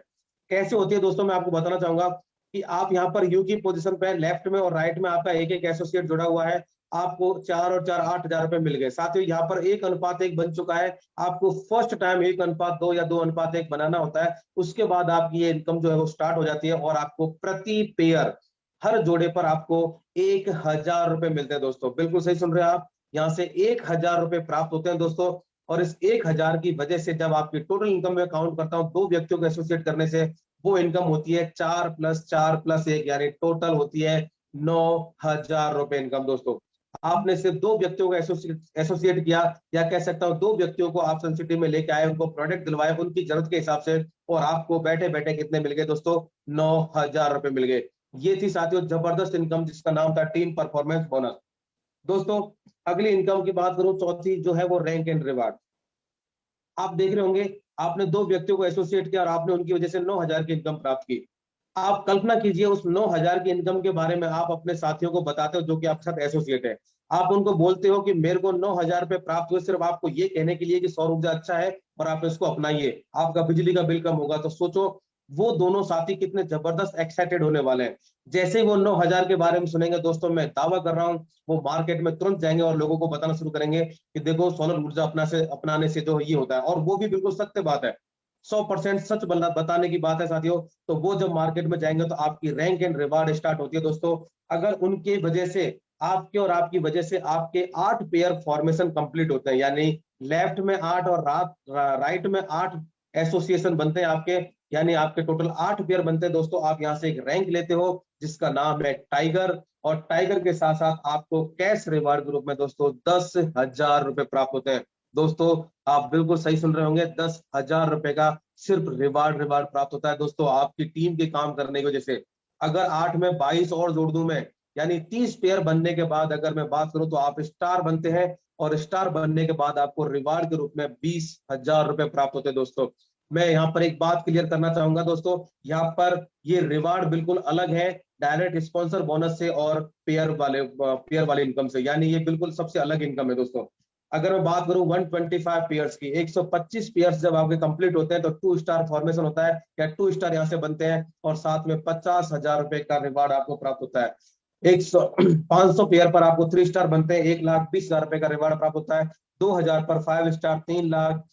S1: कैसे होती है दोस्तों मैं आपको बताना चाहूंगा कि आप यहाँ पर यू की पोजीशन पे लेफ्ट में और राइट में आपका एक एक एसोसिएट जुड़ा हुआ है, आपको 4 और 4 8,000 रुपए मिल गए। साथियों यहाँ पर 1:1 बन चुका है, आपको फर्स्ट टाइम 1:2 या 2:1 बनाना होता है, उसके बाद आपकी ये इनकम जो है वो स्टार्ट हो जाती है, और आपको प्रति पेयर हर जोड़े पर आपको 1,000 रुपए मिलते हैं। दोस्तों बिल्कुल सही सुन रहे हैं आप, यहाँ से 1,000 रुपए प्राप्त होते हैं दोस्तों। और इस 1,000 की वजह से जब आपकी टोटल इनकम में काउंट करता हूँ दो व्यक्तियों को एसोसिएट करने से, वो इनकम होती है 4+4+1, यानी टोटल होती है 9,000 रुपए इनकम। दोस्तों आपने सिर्फ दो व्यक्तियों को एसोसिएट किया, या कह सकता हूं दो व्यक्तियों को आप सनसिटी में लेके आए, उनको प्रोडक्ट दिलवाए उनकी जरूरत के हिसाब से, और आपको बैठे बैठे कितने मिल गए दोस्तों, 9,000 रुपए मिल गए। ये थी साथियों जबरदस्त इनकम जिसका नाम था टीम परफॉर्मेंस बोनस। दोस्तों अगली इनकम की बात करूं, चौथी जो है वो रैंक एंड रिवार्ड। आप देख रहे होंगे आपने दो व्यक्तियों को एसोसिएट किया और आपने उनकी वजह से 9,000 की इनकम प्राप्त की। आप कल्पना कीजिए उस 9,000 की इनकम के बारे में आप अपने साथियों को बताते हो जो कि आपके साथ एसोसिएट है, आप उनको बोलते हो कि मेरे को 9,000 रुपए प्राप्त हुए सिर्फ आपको ये कहने के लिए कि सौर ऊर्जा अच्छा है और आप इसको अपनाइए, आपका बिजली का बिल कम होगा। तो सोचो वो दोनों साथी कितने जबरदस्त एक्साइटेड होने वाले हैं। जैसे ही वो 9,000 के बारे में सुनेंगे दोस्तों, मैं दावा कर रहा हूँ वो मार्केट में तुरंत जाएंगे और लोगों को बताना शुरू करेंगे कि देखो सोलर ऊर्जा अपनाने से जो ये होता है, और वो भी बिल्कुल सत्य बात है, 100% सच बताने की बात है साथियों। तो वो जब मार्केट में जाएंगे तो आपकी रैंक एंड रिवार्ड स्टार्ट होती है दोस्तों। अगर उनके वजह से आपके और आपकी वजह से आपके 8 पेयर फॉर्मेशन कंप्लीट होते हैं, यानी लेफ्ट में 8 और राइट में 8 एसोसिएशन बनते हैं आपके, यानी आपके टोटल 8 पेयर बनते हैं दोस्तों। आप यहाँ से एक रैंक लेते हो जिसका नाम है टाइगर, और टाइगर के साथ साथ आपको कैश रिवार्ड ग्रुप में दोस्तों 10,000 रुपए प्राप्त होते हैं। दोस्तों आप बिल्कुल सही सुन रहे होंगे, 10,000 रुपए का सिर्फ रिवार्ड प्राप्त होता है दोस्तों, आपकी टीम के काम करने की वजह से। अगर 8 में 22 और जोड़ दूं मैं, यानी 30 पेयर बनने के बाद अगर मैं बात करूं तो आप स्टार बनते हैं, और स्टार बनने के बाद आपको रिवार्ड के रूप में 20,000 रुपए प्राप्त होते हैं दोस्तों। मैं यहाँ पर एक बात क्लियर करना चाहूंगा दोस्तों, यहाँ पर ये रिवार्ड बिल्कुल अलग है डायरेक्ट स्पॉन्सर बोनस से और पेयर वाले इनकम से, यानी ये बिल्कुल सबसे अलग इनकम है दोस्तों। अगर मैं बात करूं 125 पेयर्स की, 125 पेयर्स जब आपके कंप्लीट होते हैं तो 2 स्टार फॉर्मेशन होता है, या 2 स्टार यहाँ से बनते हैं, और साथ में 50,000 रुपए का रिवार्ड आपको प्राप्त होता है। 500 पेयर पर आपको 3 स्टार बनते हैं, 1,20,000 रुपए का रिवार्ड प्राप्त होता है। 2,000 पर 5 स्टार 3 लाख,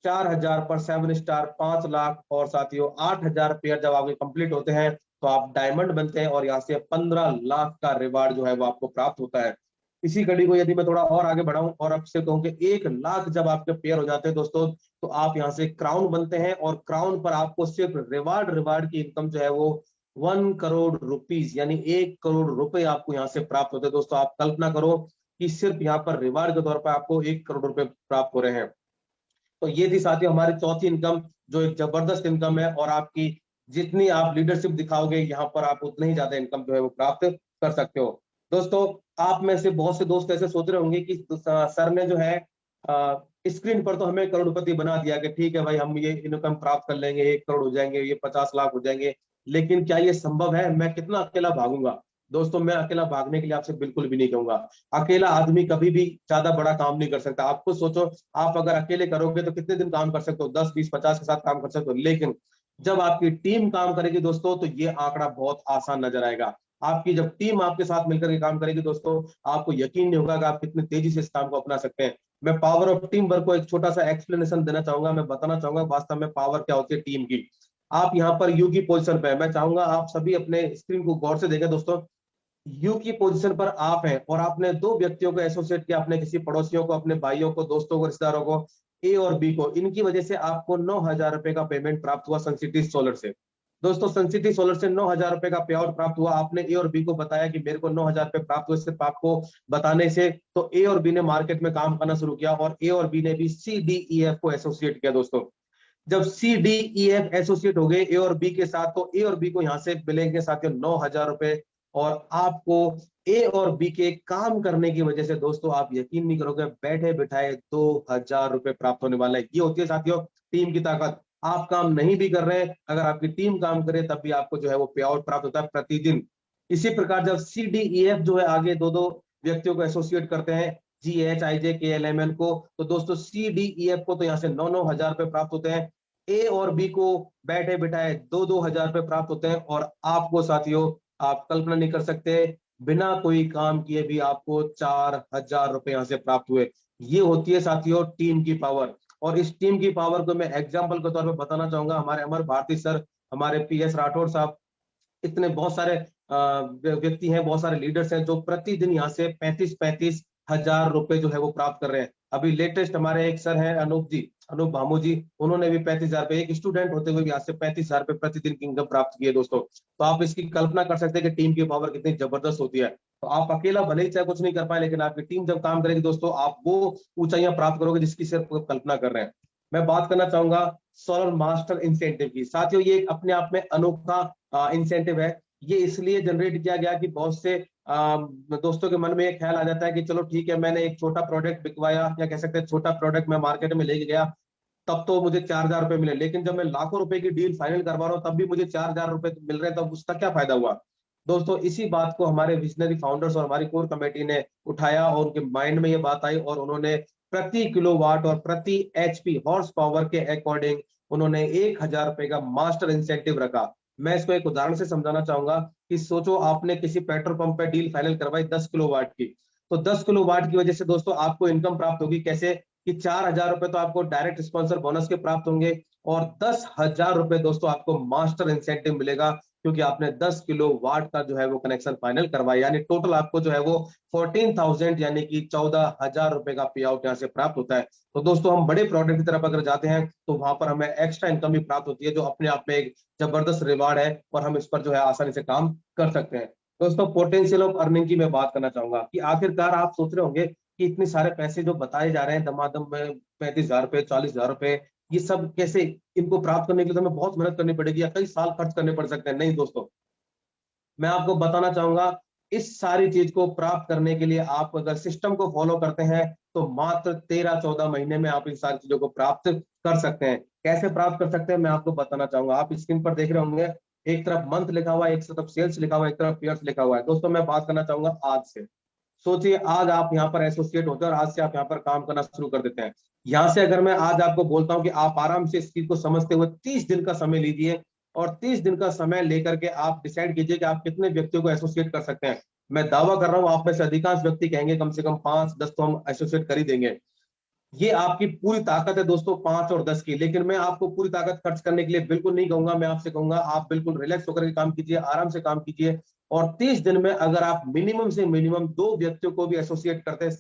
S1: 4,000 पर 7 स्टार 5 लाख, और साथियों 8,000 पेयर जब आपके कंप्लीट होते हैं तो आप डायमंड बनते हैं, और यहाँ से 15 लाख का रिवार्ड जो है वो आपको प्राप्त होता है। इसी कड़ी को यदि मैं थोड़ा और आगे बढ़ाऊं और आपसे कहूं कि 1 लाख जब आपके पेयर हो जाते हैं दोस्तों, तो आप यहाँ से क्राउन बनते हैं, और क्राउन पर आपको सिर्फ रिवार्ड की इनकम जो है वो 1 करोड़ रुपीज, यानी 1 करोड़ रुपए आपको यहाँ से प्राप्त होते हैं दोस्तों। आप कल्पना करो कि सिर्फ यहाँ पर रिवार्ड के तौर पर आपको 1 करोड़ रुपए प्राप्त हो रहे हैं। तो ये थी साथियों हमारी चौथी इनकम, जो एक जबरदस्त इनकम है, और आपकी जितनी आप लीडरशिप दिखाओगे यहाँ पर आप उतने ही ज्यादा इनकम जो है वो प्राप्त कर सकते हो। दोस्तों आप में से बहुत से दोस्त ऐसे सोच रहे होंगे कि सर ने जो है स्क्रीन पर तो हमें करोड़पति बना दिया कि ठीक है भाई हम ये इनकम प्राप्त कर लेंगे, 1 करोड़ हो जाएंगे, ये 50 लाख हो जाएंगे, लेकिन क्या ये संभव है? मैं कितना अकेला भागूंगा? दोस्तों मैं अकेला भागने के लिए आपसे बिल्कुल भी नहीं कहूंगा। अकेला आदमी कभी भी ज्यादा बड़ा काम नहीं कर सकता। आप खुद सोचो, आप अगर अकेले करोगे तो कितने दिन काम कर सकते हो? 10 20 50 के साथ काम कर सकते हो, लेकिन जब आपकी टीम काम करेगी दोस्तों तो ये आंकड़ा बहुत आसान नजर आएगा। आपकी जब टीम आपके साथ मिलकर के काम करेगी दोस्तों, आपको यकीन नहीं होगा कि आप कितनी तेजी से इस काम को अपना सकते हैं। मैं पावर ऑफ टीम वर्क को एक छोटा सा एक्सप्लेनेशन देना चाहूंगा, मैं बताना चाहूंगा वास्तव में पावर क्या होती है टीम की। आप यहाँ पर यू की पोजीशन पे है, मैं चाहूंगा आप सभी अपने स्क्रीन को गौर से देखें दोस्तों। यू की पोजीशन पर आप हैं, और आपने 2 व्यक्तियों को एसोसिएट किया, अपने किसी पड़ोसियों को, अपने भाइयों को, दोस्तों को, रिश्तेदारों को, ए और बी को। इनकी वजह से आपको 9,000 रुपए का पेमेंट प्राप्त हुआ सनसिटी सोलर से। दोस्तों सनसिटी सोलर से 9,000 रुपए का पे आउट प्राप्त हुआ। आपने ए और बी को बताया कि मेरे को 9,000 रुपए प्राप्त हुए, सिर्फ आपको बताने से। तो ए और बी ने मार्केट में काम करना शुरू किया, और ए और बी ने भी सी डी ई एफ को एसोसिएट किया दोस्तों। जब C D E F associate हो गए ए और बी के साथ, तो ए और बी को यहाँ से मिलेंगे साथियों 9,000 रुपए, और आपको ए और बी के काम करने की वजह से दोस्तों आप यकीन नहीं करोगे, बैठे बिठाए 2,000 रुपए प्राप्त होने वाला है। ये होती है साथियों टीम की ताकत। आप काम नहीं भी कर रहे हैं, अगर आपकी टीम काम करे तब भी आपको जो है वो पे आउट प्राप्त होता है प्रतिदिन। इसी प्रकार जब सी डी ई एफ जो है आगे दो दो व्यक्तियों को एसोसिएट करते हैं, जी एच आई जे के एल एम एन को, तो दोस्तों सी डी ई एफ को तो यहाँ से 9,000 रुपए प्राप्त होते हैं। ए और बी को बैठे बिठाए 2,000 रुपए प्राप्त होते हैं, और आपको साथियों आप कल्पना नहीं कर सकते, बिना कोई काम किए भी आपको 4,000 रुपए यहाँ से प्राप्त हुए। ये होती है साथियों टीम की पावर। और इस टीम की पावर को मैं एग्जाम्पल के तौर पर बताना चाहूंगा। हमारे अमर भारती सर, हमारे पी एस राठौर साहब, इतने बहुत सारे व्यक्ति हैं, बहुत सारे लीडर्स हैं जो प्रतिदिन यहाँ से 35,000 रुपए जो है वो प्राप्त कर रहे हैं। अभी लेटेस्ट हमारे एक सर हैं अनूप जी, अनूप भामू जी, उन्होंने भी 35,000 रुपए, एक स्टूडेंट होते हुए भी यहाँ से 35,000 रुपए प्रतिदिन की इनकम प्राप्त की है दोस्तों। तो आप इसकी कल्पना कर सकते हैं कि टीम की पावर कितनी जबरदस्त होती है। तो आप अकेला भले ही चाहे कुछ नहीं कर पाए, लेकिन आपकी टीम जब काम करेगी दोस्तों, आप वो ऊंचाइयां प्राप्त करोगे जिसकी सिर्फ कल्पना कर रहे हैं। मैं बात करना चाहूंगा सोलर मास्टर इंसेंटिव की। साथियों ये अपने आप में अनोखा इंसेंटिव है। ये इसलिए जनरेट किया गया कि बहुत से दोस्तों के मन में एक ख्याल आ जाता है कि चलो ठीक है, मैंने एक छोटा प्रोडक्ट बिकवाया, या कह सकते हैं छोटा प्रोडक्ट मैं मार्केट में लेके गया, तब तो मुझे 4,000 रुपए मिले, लेकिन जब मैं लाखों रुपए की डील फाइनल करवा रहा हूँ तब भी मुझे 4,000 रुपए मिल रहे हैं, तब उसका क्या फायदा हुआ? दोस्तों इसी बात को हमारे विजनरी फाउंडर्स और हमारी कोर कमेटी ने उठाया, और उनके माइंड में ये बात आई, और उन्होंने प्रति किलोवाट और प्रति एचपी हॉर्स पावर के अकॉर्डिंग उन्होंने 1,000 रुपए का मास्टर इंसेंटिव रखा। मैं इसको एक उदाहरण से समझाना चाहूंगा कि सोचो आपने किसी पेट्रोल पंप पे डील फाइनल करवाई 10 किलोवाट की, तो 10 किलोवाट की वजह से दोस्तों आपको इनकम प्राप्त होगी कैसे? कि 4,000 रुपए तो आपको डायरेक्ट स्पॉन्सर बोनस के प्राप्त होंगे, और 10,000 रुपए दोस्तों आपको मास्टर इंसेंटिव मिलेगा, क्योंकि आपने 10 किलो वाट का जो है वो कनेक्शन फाइनल करवाया, यानी टोटल आपको जो है वो 14,000 यानी कि 14,000 रुपए का पे आउट यहाँ से प्राप्त होता है। तो दोस्तों हम बड़े प्रोडक्ट की तरफ अगर जाते हैं तो वहां पर हमें एक्स्ट्रा इनकम भी प्राप्त होती है, जो अपने आप में एक जबरदस्त रिवार्ड है और हम इस पर जो है आसानी से काम कर सकते हैं। दोस्तों पोटेंशियल ऑफ अर्निंग की मैं बात करना चाहूंगा कि आखिरकार आप सोच रहे होंगे कि इतने सारे पैसे जो बताए जा रहे हैं दमादम में, 35,000 रुपए, 40,000 रुपए, ये सब कैसे, इनको प्राप्त करने के लिए तो हमें बहुत मेहनत करनी पड़ेगी या कई साल खर्च करने पड़ सकते हैं। नहीं दोस्तों, मैं आपको बताना चाहूंगा इस सारी चीज को प्राप्त करने के लिए आप अगर सिस्टम को फॉलो करते हैं तो मात्र 13-14 महीने में आप इन सारी चीजों को प्राप्त कर सकते हैं। कैसे प्राप्त कर सकते हैं मैं आपको बताना चाहूंगा। आप स्क्रीन पर देख रहे होंगे, एक तरफ मंथ लिखा हुआ है, एक तरफ सेल्स लिखा हुआ है, एक तरफ पेयर्स लिखा हुआ है। दोस्तों मैं बात करना चाहूंगा आज से। सोचिए आज आप यहाँ पर एसोसिएट होते हैं और आज से आप यहाँ पर काम करना शुरू कर देते हैं। यहाँ से अगर मैं आज आपको बोलता हूँ कि आप आराम से इस चीज को समझते हुए 30 दिन का समय लीजिए और 30 दिन का समय लेकर के आप डिसाइड कीजिए कि आप कितने व्यक्तियों को एसोसिएट कर सकते हैं। मैं दावा कर रहा हूँ आप में से अधिकांश व्यक्ति कहेंगे कम से कम 5-10 तो हम एसोसिएट कर ही देंगे। ये आपकी पूरी ताकत है दोस्तों, 5 और 10 की। लेकिन मैं आपको पूरी ताकत खर्च करने के लिए बिल्कुल नहीं कहूंगा। मैं आपसे कहूंगा आप बिल्कुल रिलैक्स होकर के काम कीजिए, आराम से काम कीजिए और 30 दिन में अगर आप मिनिमम से मिनिमम 2 व्यक्तियों को भी एसोसिएट करते हैं,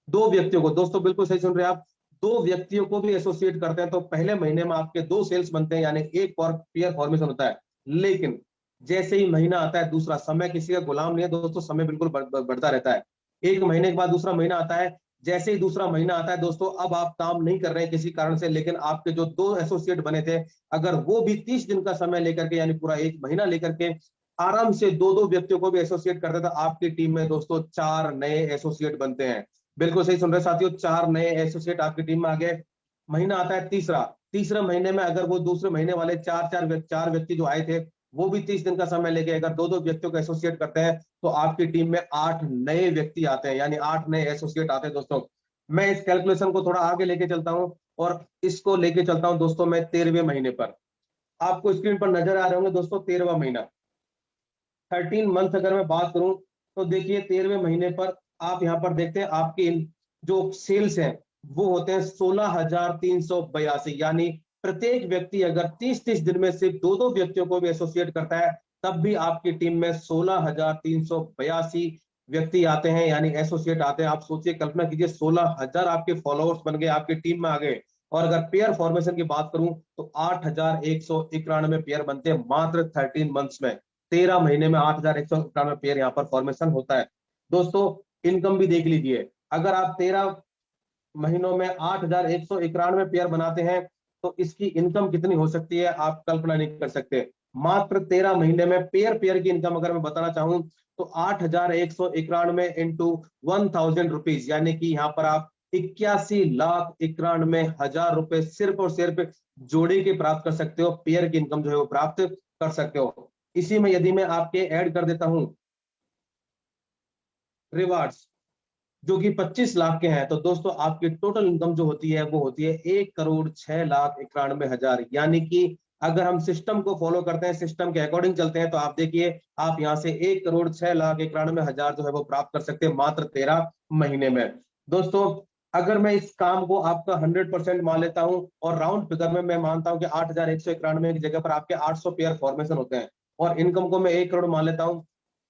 S1: 2 व्यक्तियों को, दोस्तों बिल्कुल सही सुन रहे हैं आप, 2 व्यक्तियों को भी एसोसिएट करते हैं तो पहले महीने में आपके 2 सेल्स बनते हैं, यानी एक पेयर फॉर्मेशन होता है। लेकिन जैसे ही महीना आता है दूसरा, समय किसी का गुलाम नहीं है दोस्तों, समय बिल्कुल बढ़ता रहता है। एक महीने के बाद दूसरा महीना आता है, जैसे ही दूसरा महीना आता है दोस्तों, अब आप काम नहीं कर रहे हैं किसी कारण से, लेकिन आपके जो 2 एसोसिएट बने थे, अगर वो भी 30 दिन का समय लेकर के यानी पूरा एक महीना लेकर के आराम से 2-2 व्यक्तियों को भी एसोसिएट करते हैं तो आपकी टीम में दोस्तों 4 नए एसोसिएट बनते हैं। बिल्कुल सही सुन रहे साथियों, 4 नए एसोसिएट आपकी टीम में आ गए। महीना आता है तीसरा, तीसरे महीने में अगर वो दूसरे महीने वाले 4 व्यक्ति जो आए थे वो भी 30 दिन का समय लेके अगर 2-2 व्यक्तियों को एसोसिएट करते हैं तो आपकी टीम में 8 नए व्यक्ति आते हैं, यानी 8 नए एसोसिएट आते हैं दोस्तों। मैं इस कैलकुलेशन को थोड़ा आगे लेके चलता हूं और इसको लेके चलता हूं दोस्तों मैं 13वें महीने पर। आपको स्क्रीन पर नजर आ रहे होंगे दोस्तों 13वां महीना, 13 मंथ अगर मैं बात करूं तो देखिए 13वें महीने पर आप यहाँ पर देखते हैं आपके जो सेल्स हैं वो होते हैं 16,382, यानी प्रत्येक व्यक्ति अगर 30-30 दिन में सिर्फ 2-2 व्यक्तियों को भी एसोसिएट करता है तब भी आपकी टीम में 16,382 व्यक्ति आते हैं, यानी एसोसिएट आते हैं। आप सोचिए, कल्पना कीजिए 16,000 आपके फॉलोअर्स बन गए, आपकी टीम में आ गए। और अगर पेयर फॉर्मेशन की बात करूं तो 8,191 पेयर बनते हैं मात्र 13 मंथ्स में। 13 महीने में 8,191 पेयर यहाँ पर फॉर्मेशन होता है। दोस्तों इनकम भी देख लीजिए, अगर आप 13 महीनों में 8,191 पेयर बनाते हैं तो इसकी इनकम कितनी हो सकती है आप कल्पना नहीं कर सकते। मात्र 13 महीने में पेयर पेयर की इनकम अगर मैं बताना चाहूं तो 8,191 इंटू 1,000 रुपीज, यानी कि यहाँ पर आप 81,91,000 रुपए सिर्फ और सिर्फ जोड़े के प्राप्त कर सकते हो, पेयर की इनकम जो है वो प्राप्त कर सकते हो। इसी में यदि मैं आपके ऐड कर देता हूं रिवार्ड्स जो कि 25 लाख के हैं तो दोस्तों आपकी टोटल इनकम जो होती है वो होती है 1,06,91,000, यानी कि अगर हम सिस्टम को फॉलो करते हैं, सिस्टम के अकॉर्डिंग चलते हैं तो आप देखिए आप यहाँ से 1,06,91,000 जो है वो प्राप्त कर सकते हैं मात्र 13 महीने में। दोस्तों अगर मैं इस काम को आपका 100% मान लेता हूं और राउंड फिगर में मैं मानता हूं कि 8,191 की जगह पर आपके 800 पेयर फॉर्मेशन होते हैं और इनकम को मैं 1 करोड़ मान लेता हूं,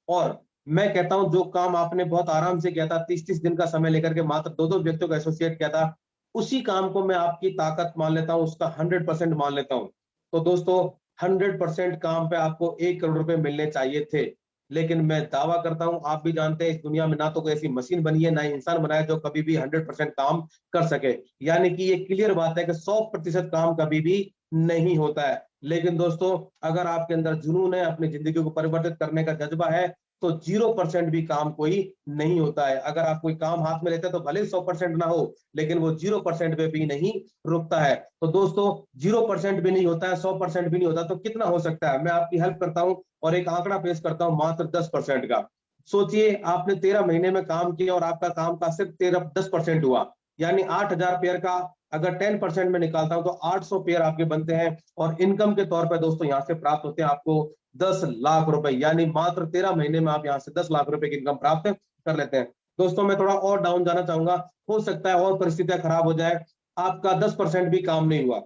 S1: और मैं कहता हूं जो काम आपने बहुत आराम से किया था, 30-30 दिन का समय लेकर के मात्र 2-2 व्यक्तियों को एसोसिएट किया था, उसी काम को मैं आपकी ताकत मान लेता हूं, उसका 100% मान लेता हूं। तो दोस्तों 100% काम पे आपको 1 करोड़ रुपए मिलने चाहिए थे। लेकिन मैं दावा करता हूं, आप भी जानते हैं इस दुनिया में ना तो कोई ऐसी मशीन बनी है ना ही इंसान बनाया जो कभी भी 100% काम कर सके। यानी कि ये क्लियर बात है कि 100% काम कभी भी नहीं होता है। लेकिन दोस्तों अगर आपके अंदर जुनून है, अपनी जिंदगी को परिवर्तित करने का जज्बा है तो 0% भी काम कोई नहीं होता है। अगर आप कोई काम हाथ में लेते हैं तो भले 100% ना हो लेकिन वो 0% पे भी नहीं रुकता है। तो दोस्तों 0% भी नहीं होता है, 100% भी नहीं होता, तो कितना हो सकता है? मैं आपकी हेल्प करता हूं और एक आंकड़ा पेश करता हूं मात्र 10% का। सोचिए आपने 13 महीने में काम किया और आपका काम का सिर्फ 10% हुआ, यानी 8,000 पेयर का अगर 10% में निकालता हूं तो 800 पेयर आपके बनते हैं और इनकम के तौर पर दोस्तों यहां से प्राप्त होते हैं आपको 10 लाख रुपए, यानी मात्र 13 महीने में आप यहां से 10 लाख रुपए की इनकम प्राप्त कर लेते हैं। दोस्तों मैं थोड़ा और डाउन जाना चाहूंगा, हो सकता है और परिस्थितियां खराब हो जाए, आपका 10% भी काम नहीं हुआ,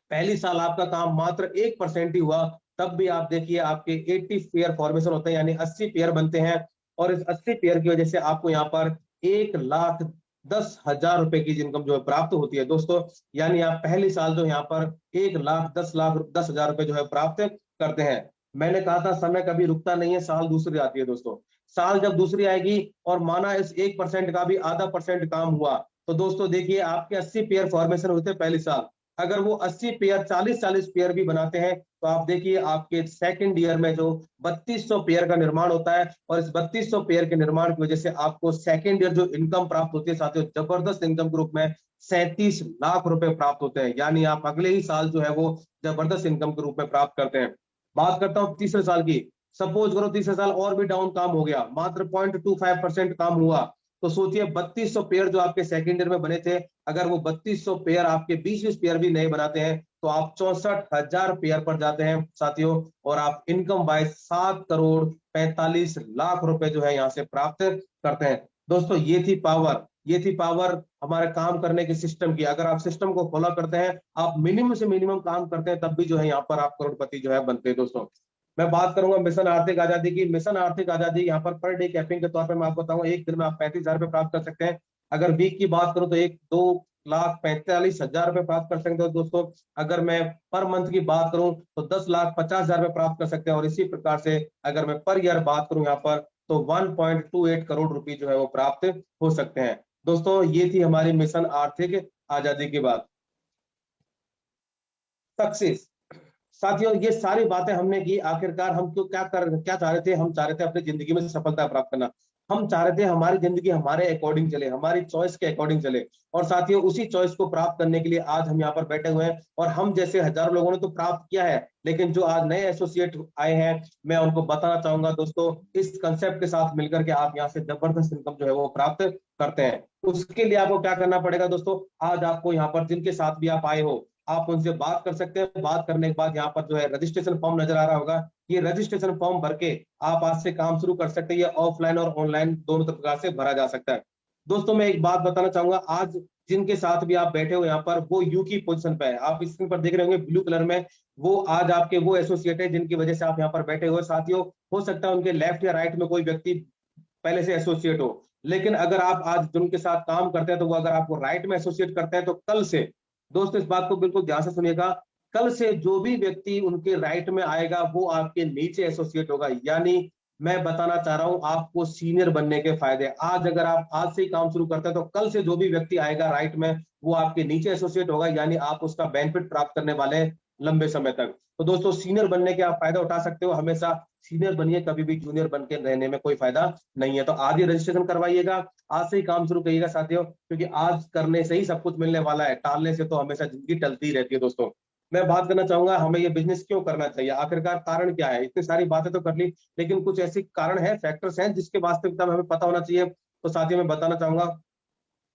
S1: पहली साल आपका काम मात्र 1% ही हुआ तब भी आप देखिए आपके 80 पेयर फॉर्मेशन होते हैं, यानी 80 पेयर बनते हैं। और इस 80 पेयर की वजह से आपको यहाँ पर 1,10,000 रुपए की इनकम जो है प्राप्त होती है दोस्तों। यानी आप पहले साल जो यहाँ पर 1,10,10,000 रुपए जो है प्राप्त करते हैं। मैंने कहा था समय कभी रुकता नहीं है, साल दूसरी आती है दोस्तों। साल जब दूसरी आएगी और माना इस 1% का भी आधा परसेंट काम हुआ, तो दोस्तों देखिए आपके 80 पेयर फॉर्मेशन होते हैं पहले साल। अगर वो 80 पेयर 40-40 पेयर भी बनाते हैं, तो आप देखिए आपके सेकंड ईयर में जो 3200 पेयर का निर्माण होता है, और इस 3200 पेयर के निर्माण की वजह से आपको सेकंड ईयर जो इनकम प्राप्त होती है साथियों, जबरदस्त इनकम के रूप में 37 लाख रुपए प्राप्त होते हैं। यानी आप अगले ही साल जो है वो जबरदस्त इनकम के रूप में प्राप्त करते हैं। बात करता हूं तीसरे साल की। सपोज करो तीसरे साल और भी डाउन काम हो गया, मात्र 0.25% काम हुआ, तो सोचिए 3200 पेयर जो आपके सेकंड ईयर में बने थे, अगर वो 3200 पेयर आपके 20-20 पेयर भी नहीं बनाते हैं, तो आप 64,000 पेयर पर जाते हैं साथियों, और आप इनकम बाय 7,45,00,000 रुपए जो है यहाँ से प्राप्त करते हैं। दोस्तों ये थी पावर हमारे काम करने के सिस्टम की। अगर आप सिस्टम को फॉलो करते हैं, आप मिनिमम से मिनिमम काम करते हैं, तब भी जो है यहाँ पर आप करोड़पति जो है बनते हैं दोस्तों। मैं बात करूंगा मिशन आर्थिक आजादी की। मिशन आर्थिक आजादी यहाँ पर डे कैपिंग के तौर पर मैं आपको बताऊंगा, एक दिन में आप 35,000 रुपए प्राप्त कर सकते हैं। अगर वीक की बात करूं तो 2,45,000 रुपए प्राप्त कर सकते हो दोस्तों। अगर मैं पर मंथ की बात करूं तो 10,50,000 रुपए प्राप्त कर सकते हैं। और इसी प्रकार से अगर मैं पर ईयर बात करूं यहाँ पर, तो 1.28 करोड़ रुपए जो है वो प्राप्त हो सकते हैं दोस्तों। ये थी हमारी मिशन आर्थिक आजादी की बात। सक्सेस साथियों, ये सारी बातें हमने की, आखिरकार हम तो क्या चाह रहे थे? हम चाह रहे थे अपनी जिंदगी में सफलता प्राप्त करना। हम चाह रहे थे हमारी जिंदगी हमारे अकॉर्डिंग चले, हमारी चॉइस के अकॉर्डिंग चले। और साथियों उसी चॉइस को प्राप्त करने के लिए आज हम यहाँ पर बैठे हुए हैं। और हम जैसे हजारों लोगों ने तो प्राप्त किया है, लेकिन जो आज नए एसोसिएट आए हैं, मैं उनको बताना चाहूंगा दोस्तों, इस कंसेप्ट के साथ मिलकर के आप यहाँ से जबरदस्त इनकम जो है वो प्राप्त करते हैं। उसके लिए आपको क्या करना पड़ेगा दोस्तों? आज आपको यहाँ पर जिनके साथ भी आप आए हो, आप उनसे बात कर सकते हैं। बात करने के बाद यहाँ पर जो है रजिस्ट्रेशन फॉर्म नजर आ रहा होगा, ये रजिस्ट्रेशन फॉर्म भर के आप आज से काम शुरू कर सकते हैं। ये ऑफलाइन और ऑनलाइन दोनों प्रकार से भरा जा सकता है। दोस्तों मैं एक बात बताना चाहूंगा, आज जिनके साथ भी आप बैठे हो यहाँ पर, वो यू की पोजीशन पे है। आप स्क्रीन पर देख रहे होंगे ब्लू कलर में, वो आज आपके वो एसोसिएट है जिनकी वजह से आप यहाँ पर बैठे हुए साथियों। हो सकता है उनके लेफ्ट या राइट में कोई व्यक्ति पहले से एसोसिएट हो, लेकिन अगर आप आज जिनके साथ काम करते हैं, तो वो अगर आपको राइट में एसोसिएट करते हैं, तो कल से दोस्तों इस बात को बिल्कुल ध्यान से सुनिएगा, कल से जो भी व्यक्ति उनके राइट में आएगा वो आपके नीचे एसोसिएट होगा। यानी मैं बताना चाह रहा हूं आपको सीनियर बनने के फायदे। आज अगर आप आज से ही काम शुरू करते हैं, तो कल से जो भी व्यक्ति आएगा राइट में, वो आपके नीचे एसोसिएट होगा। यानी आप उसका बेनिफिट प्राप्त करने वाले हैं लंबे समय तक। तो दोस्तों सीनियर बनने के आप फायदा उठा सकते हो, हमेशा सीनियर बनिए, कभी भी जूनियर बन के रहने में कोई फायदा नहीं है। तो आज ही रजिस्ट्रेशन करवाइएगा, आज से ही काम शुरू करिएगा साथियों, क्योंकि आज करने से ही सब कुछ मिलने वाला है, टालने से तो हमेशा जिंदगी टलती ही रहती है दोस्तों। मैं बात करना चाहूंगा हमें ये बिजनेस क्यों करना चाहिए, आखिरकार कारण क्या है? इतनी सारी बातें तो कर ली, लेकिन कुछ ऐसे कारण है, फैक्टर्स हैं जिसके वास्तविकता में हमें पता होना चाहिए। तो साथियों मैं बताना चाहूंगा,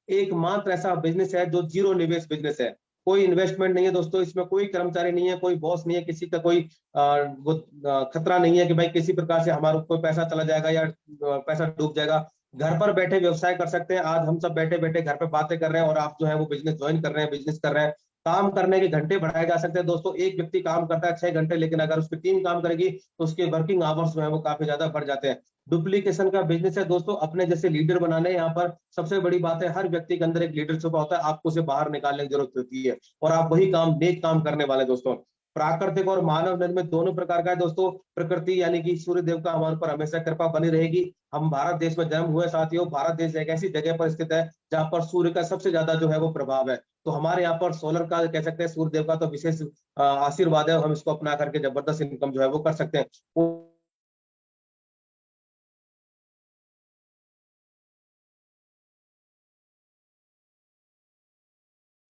S1: एकमात्र ऐसा बिजनेस है जो जीरो निवेश बिजनेस है। कोई इन्वेस्टमेंट नहीं है दोस्तों, इसमें कोई कर्मचारी नहीं है, कोई बॉस नहीं है, किसी का कोई खतरा नहीं है कि भाई किसी प्रकार से हमारा कोई पैसा चला जाएगा या पैसा डूब जाएगा। घर पर बैठे व्यवसाय कर सकते हैं। आज हम सब बैठे बैठे घर पे बातें कर रहे हैं, और आप जो है वो बिजनेस ज्वाइन कर रहे हैं, बिजनेस कर रहे हैं। काम करने के घंटे बढ़ाए जा सकते हैं दोस्तों। एक व्यक्ति काम करता है 6 घंटे, लेकिन अगर उसकी टीम काम करेगी, तो उसके वर्किंग आवर्स जो है वो काफी ज्यादा बढ़ जाते हैं। डुप्लीकेशन का बिजनेस है दोस्तों, अपने जैसे लीडर बनाने। यहाँ पर सबसे बड़ी बात है, हर व्यक्ति के अंदर एक लीडर छुपा होता है, आपको उसे बाहर निकालने की जरूरत होती है, और आप वही काम नेक काम करने वाले दोस्तों। प्राकृतिक और मानव निर्मित दोनों प्रकार का है दोस्तों। प्रकृति यानी कि सूर्य देव का हमारे ऊपर हमेशा कृपा बनी रहेगी। हम भारत देश में जन्म हुए साथियों, भारत देश एक ऐसी जगह पर स्थित है जहां पर सूर्य का सबसे ज्यादा जो है वो प्रभाव है। तो हमारे यहाँ पर सोलर का कह सकते हैं, सूर्य देव का तो विशेष आशीर्वाद है। हम इसको अपना करके जबरदस्त इनकम जो है वो कर सकते हैं।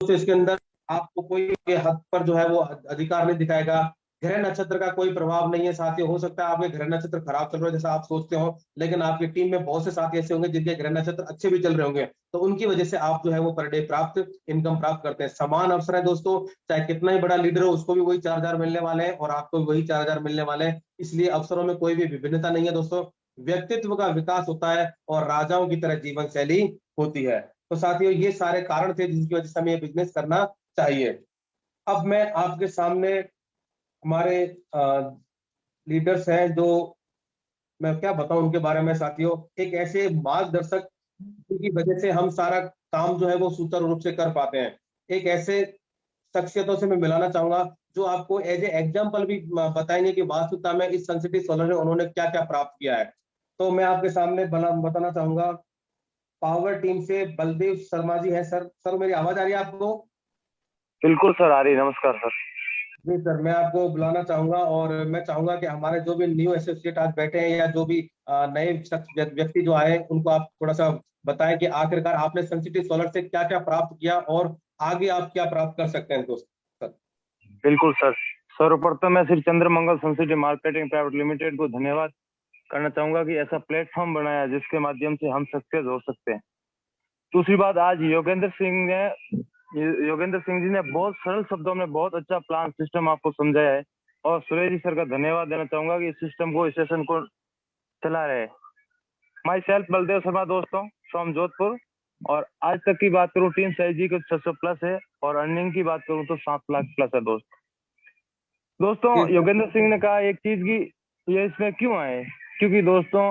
S1: तो इसके अंदर आपको कोई के हक पर जो है वो अधिकार नहीं दिखाएगा। ग्रह नक्षत्र का कोई प्रभाव नहीं है साथियों। हो सकता है आपके ग्रह नक्षत्र खराब चल रहे हो जैसा आप सोचते हो, लेकिन आपकी टीम में बहुत से साथी ऐसे होंगे जिनके ग्रह नक्षत्र अच्छे भी चल रहे होंगे, तो उनकी वजह से आप जो है वो पर डे प्राप्त इनकम प्राप्त करते हैं। समान अवसर है दोस्तों, चाहे कितना ही बड़ा लीडर हो, उसको भी वही 4,000 मिलने वाले हैं, और आपको भी वही 4,000 मिलने वाले हैं। इसलिए अवसरों में कोई भी विभिन्नता नहीं है दोस्तों। व्यक्तित्व का विकास होता है, और राजाओं की तरह जीवन शैली होती है। तो साथियों ये सारे कारण थे जिनकी वजह से हमें ये बिजनेस करना चाहिए। अब मैं आपके सामने हमारे लीडर्स हैं जो, मैं क्या बताऊं उनके बारे में साथियों, एक ऐसे मार्गदर्शक जिनकी वजह से हम सारा काम जो है वो सुचारू रूप से कर पाते हैं। एक ऐसे शख्सियतों से मैं मिलाना चाहूंगा जो आपको एज ए एग्जाम्पल भी बताएंगे कि वास्तविकता में इस सनसिटी सोलर में उन्होंने क्या क्या प्राप्त किया है। तो मैं आपके सामने बताना चाहूंगा, पावर टीम से बलदेव शर्मा जी है। सर, मेरी आवाज आ रही है आपको?
S2: बिल्कुल सर, आ रही। नमस्कार सर।
S1: जी सर, मैं आपको बुलाना चाहूंगा और मैं चाहूंगा कि हमारे जो भी न्यू एसोसिएट आज बैठे हैं या जो भी नए व्यक्ति जो आए, उनको आप थोड़ा सा बताएं कि आखिरकार आपने सनसिटी सोलर से क्या क्या प्राप्त किया और आगे आप क्या प्राप्त कर सकते हैं दोस्त। सर,
S2: बिल्कुल सर। सर्वप्रथम मैं Shri Chandramangal Suncity marketing private limited को धन्यवाद करना चाहूंगा कि ऐसा प्लेटफॉर्म बनाया जिसके माध्यम से हम सक्सेस हो सकते हैं। दूसरी बात, आज योगेंद्र सिंह जी ने बहुत सरल शब्दों में बहुत अच्छा प्लान सिस्टम आपको समझाया है, और सुरेश जी सर का धन्यवाद देना चाहूंगा कि इस सिस्टम को, इस सेशन को चला रहे हैं। माई सेल्फ बलदेव शर्मा दोस्तों, फ्रॉम जोधपुर। और आज तक की बात करूं, टीम साइज जी को 600 प्लस है, और अर्निंग की बात करूं तो 7 लाख प्लस है दोस्तों।
S1: जी सर।
S2: योगेंद्र सिंह ने कहा एक चीज की ये इसमें क्यों आए, क्योंकि दोस्तों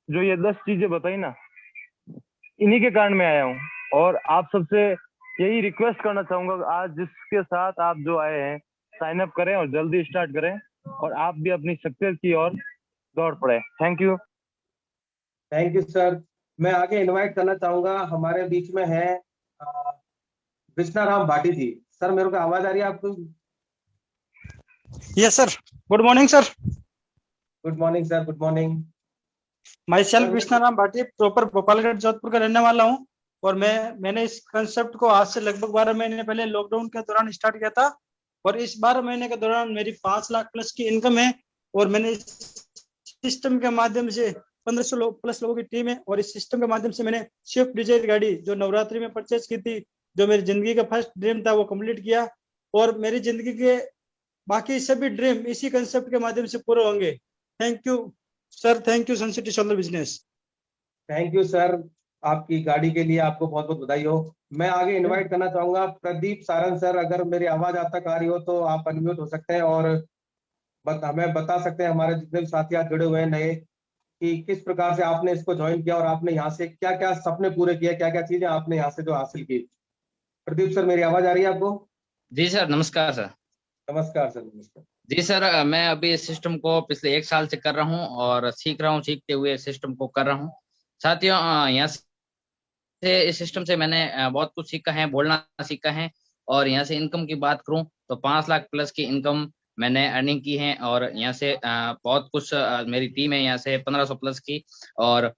S2: जो ये 10 चीजें बताई ना, इन्हीं के कारण मैं आया हूँ। और आप सबसे यही रिक्वेस्ट करना चाहूंगा, आज जिसके साथ आप जो आए हैं, साइन अप करें और जल्दी स्टार्ट करें, और आप भी अपनी सक्सेस की ओर दौड़ पड़े। Thank you.
S1: Thank you sir. मैं आगे इनवाइट करना चाहूंगा, हमारे बीच में है कृष्णा राम भाटी जी। सर, मेरे को आवाज आ रही है आपको?
S3: Yes sir, good morning sir.
S1: Good morning sir, good morning.
S3: Myself
S1: sir,
S3: Vishwanaram Bhati, proper Gopalgarh Jodhpur का रहने वाला हूँ। और मैंने इस कंसेप्ट को आज से लगभग 12 महीने पहले लॉकडाउन के दौरान स्टार्ट किया था। और इस 12 महीने के दौरान मेरी 5 लाख प्लस की इनकम है। और मैंने इस सिस्टम के माध्यम से 1500 लोग प्लस लोगों की टीम है। और इस सिस्टम के माध्यम से मैंने स्विफ्ट डिजायर गाड़ी जो नवरात्रि में परचेज की थी, जो मेरी जिंदगी का फर्स्ट ड्रीम था, वो कंप्लीट किया। और मेरी जिंदगी के बाकी सभी ड्रीम इसी कंसेप्ट के माध्यम से पूरे होंगे। Thank you sir, thank you Sun City solar business.
S1: Thank you sir. आपकी गाड़ी के लिए आपको बहुत बहुत बधाई हो। मैं आगे इनवाइट करना चाहूंगा प्रदीप सारंग सर। अगर मेरी आवाज आप तक आ रही हो तो आप अनम्यूट हो सकते हैं और हमें बता सकते हैं, हमारे जितने भी साथी आज जुड़े हुए हैं नए, कि किस प्रकार से आपने इसको ज्वाइन किया और आपने यहाँ से क्या क्या सपने पूरे किए, क्या क्या चीजें आपने यहाँ से जो हासिल की। प्रदीप सर, मेरी आवाज आ रही है आपको?
S4: जी सर, नमस्कार सर।
S1: नमस्कार सर, नमस्कार।
S4: जी सर, मैं अभी इस सिस्टम को पिछले 1 साल से कर रहा हूँ और सीख रहा हूँ, सीखते हुए सिस्टम को कर रहा हूँ। साथियों, यहाँ से इस सिस्टम से मैंने बहुत कुछ सीखा है, बोलना सीखा है। और यहाँ से इनकम की बात करूँ तो 5 लाख प्लस की इनकम मैंने अर्निंग की है। और यहाँ से बहुत कुछ, मेरी टीम है यहाँ से 1500 प्लस की। और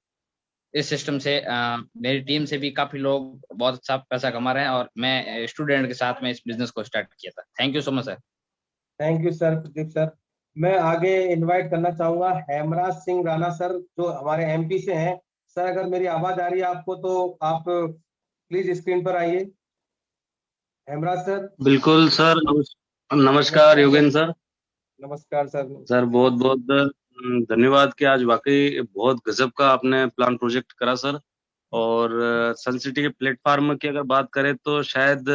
S4: इस सिस्टम से मेरी टीम से भी काफी लोग बहुत अच्छा पैसा कमा रहे हैं। और मैं स्टूडेंट के साथ में इस बिजनेस को स्टार्ट किया था। Thank you so much sir.
S1: Thank you sir, Pradeep sir. मैं आगे इनवाइट करना चाहूंगा हेमराज सिंह राणा सर, जो हमारे एमपी से हैं। सर, अगर मेरी आवाज आ रही है आपको तो आप प्लीज स्क्रीन पर आइए। हेमराज सर।
S5: बिल्कुल सर। नमस्कार योगेंद्र सर।
S1: नमस्कार सर।
S5: सर बहुत बहुत धन्यवाद कि आज वाकई बहुत गजब का आपने प्लान प्रोजेक्ट करा सर। और सन सिटी के प्लेटफॉर्म की अगर बात करें तो शायद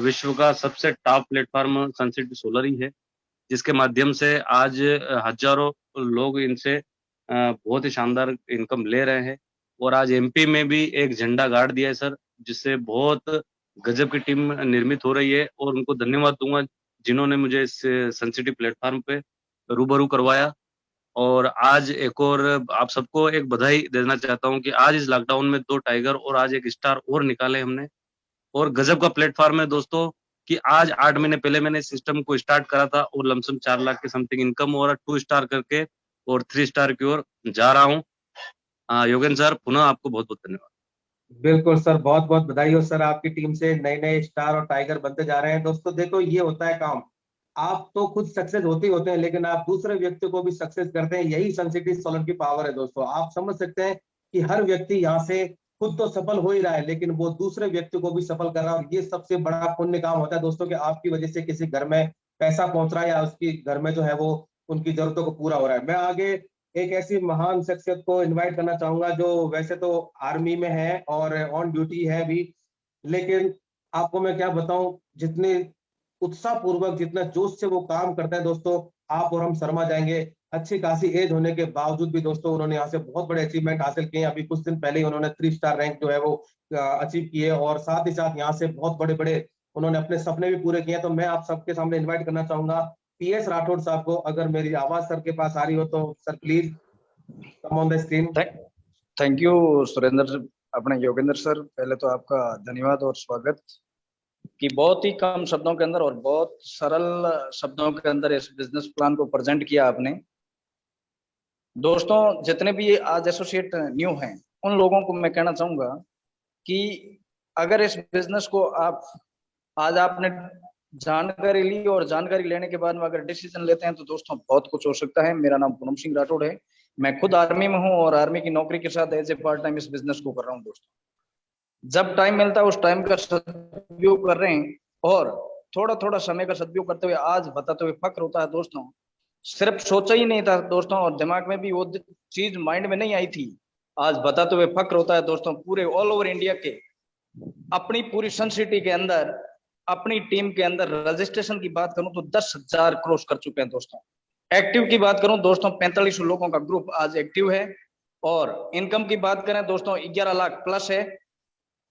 S5: विश्व का सबसे टॉप प्लेटफॉर्म सन सिटी सोलर ही है, जिसके माध्यम से आज हजारों लोग इनसे बहुत ही शानदार इनकम ले रहे हैं। और आज एमपी में भी एक झंडा गाड़ दिया है सर, जिससे बहुत गजब की टीम निर्मित हो रही है। और उनको धन्यवाद दूंगा जिन्होंने मुझे इस सन सिटी प्लेटफॉर्म पे रूबरू करवाया। और आज एक और आप सबको एक बधाई देना चाहता हूं कि आज इस लॉकडाउन में 2 टाइगर और आज एक स्टार और निकाले हमने। और गजब का प्लेटफॉर्म है दोस्तों कि आज 8 महीने पहले मैंने सिस्टम को स्टार्ट करा था और लमसम 4 लाख के समथिंग इनकम और 2 स्टार करके और 3 स्टार की ओर जा रहा हूँ। योगेंद्र सर, पुनः आपको बहुत बहुत धन्यवाद।
S1: बिल्कुल सर, बहुत बहुत बधाई हो सर। आपकी टीम से नए नए स्टार और टाइगर बनते जा रहे हैं। दोस्तों देखो, ये होता है काम। आप तो खुद सक्सेस होते ही होते हैं, लेकिन आप दूसरे व्यक्ति को भी सक्सेस करते हैं। यही सनसिटी सोलर की पावर है दोस्तों। आप समझ सकते हैं कि हर व्यक्ति यहाँ से खुद तो सफल हो ही रहा है, लेकिन वो दूसरे व्यक्ति को भी सफल कर रहा है। और ये सबसे बड़ा पुण्य काम होता है दोस्तों, कि आपकी वजह से किसी घर में पैसा पहुंच रहा है या उसकी घर में जो है वो उनकी जरूरतों को पूरा हो रहा है। मैं आगे एक ऐसी महान शख्सियत को इनवाइट करना चाहूंगा जो वैसे तो आर्मी में है और ऑन ड्यूटी है भी, लेकिन आपको मैं क्या बताऊं, जितने उत्साह पूर्वक, जितना जोश से वो काम करता है दोस्तों, आप और हम शर्मा जाएंगे। अच्छी खासी एज होने के बावजूद भी दोस्तों उन्होंने यहाँ से बहुत बड़े अचीवमेंट हासिल किए। अभी कुछ दिन पहले ही उन्होंने 3 स्टार रैंक जो है वो अचीव किए, और साथ ही साथ यहाँ से बहुत बड़े बड़े उन्होंने अपने सपने भी पूरे किए। तो मैं आप सबके सामने इन्वाइट करना चाहूंगा पीएस राठौड़ साहब को। अगर मेरी आवाज सर के पास आ रही हो तो sir please come on the screen.
S6: Thank you Surendra, अपने योगेंद्र सर, पहले तो आपका धन्यवाद और स्वागत कि बहुत ही कम शब्दों के अंदर और बहुत सरल शब्दों के अंदर इस बिजनेस प्लान को प्रेजेंट किया आपने। दोस्तों, जितने भी आज एसोसिएट न्यू हैं उन लोगों को मैं कहना चाहूंगा कि अगर इस बिजनेस को आज आपने जानकारी ली और जानकारी लेने के बाद में अगर डिसीजन लेते हैं तो दोस्तों बहुत कुछ हो सकता है। मेरा नाम पूनम सिंह राठौड़ है, मैं खुद आर्मी में हूं और आर्मी की नौकरी के साथ एज ए पार्ट टाइम इस बिजनेस को कर रहा हूं। दोस्तों, जब टाइम मिलता है उस टाइम का सदुपयोग कर रहे हैं और थोड़ा थोड़ा समय का सदुपयोग करते हुए आज बताते हुए फक्र होता है दोस्तों। सिर्फ सोचा ही नहीं था दोस्तों और दिमाग में भी वो चीज माइंड में नहीं आई थी, आज बताते हुए फक्र होता है दोस्तों। पूरे ऑल ओवर इंडिया के अपनी पूरी सन सिटी के अंदर अपनी टीम के अंदर रजिस्ट्रेशन की बात करूं तो 10,000 क्रॉस कर चुके हैं दोस्तों। एक्टिव की बात करूं दोस्तों 45 लोगों का ग्रुप आज एक्टिव है और इनकम की बात करें दोस्तों 11 लाख प्लस है।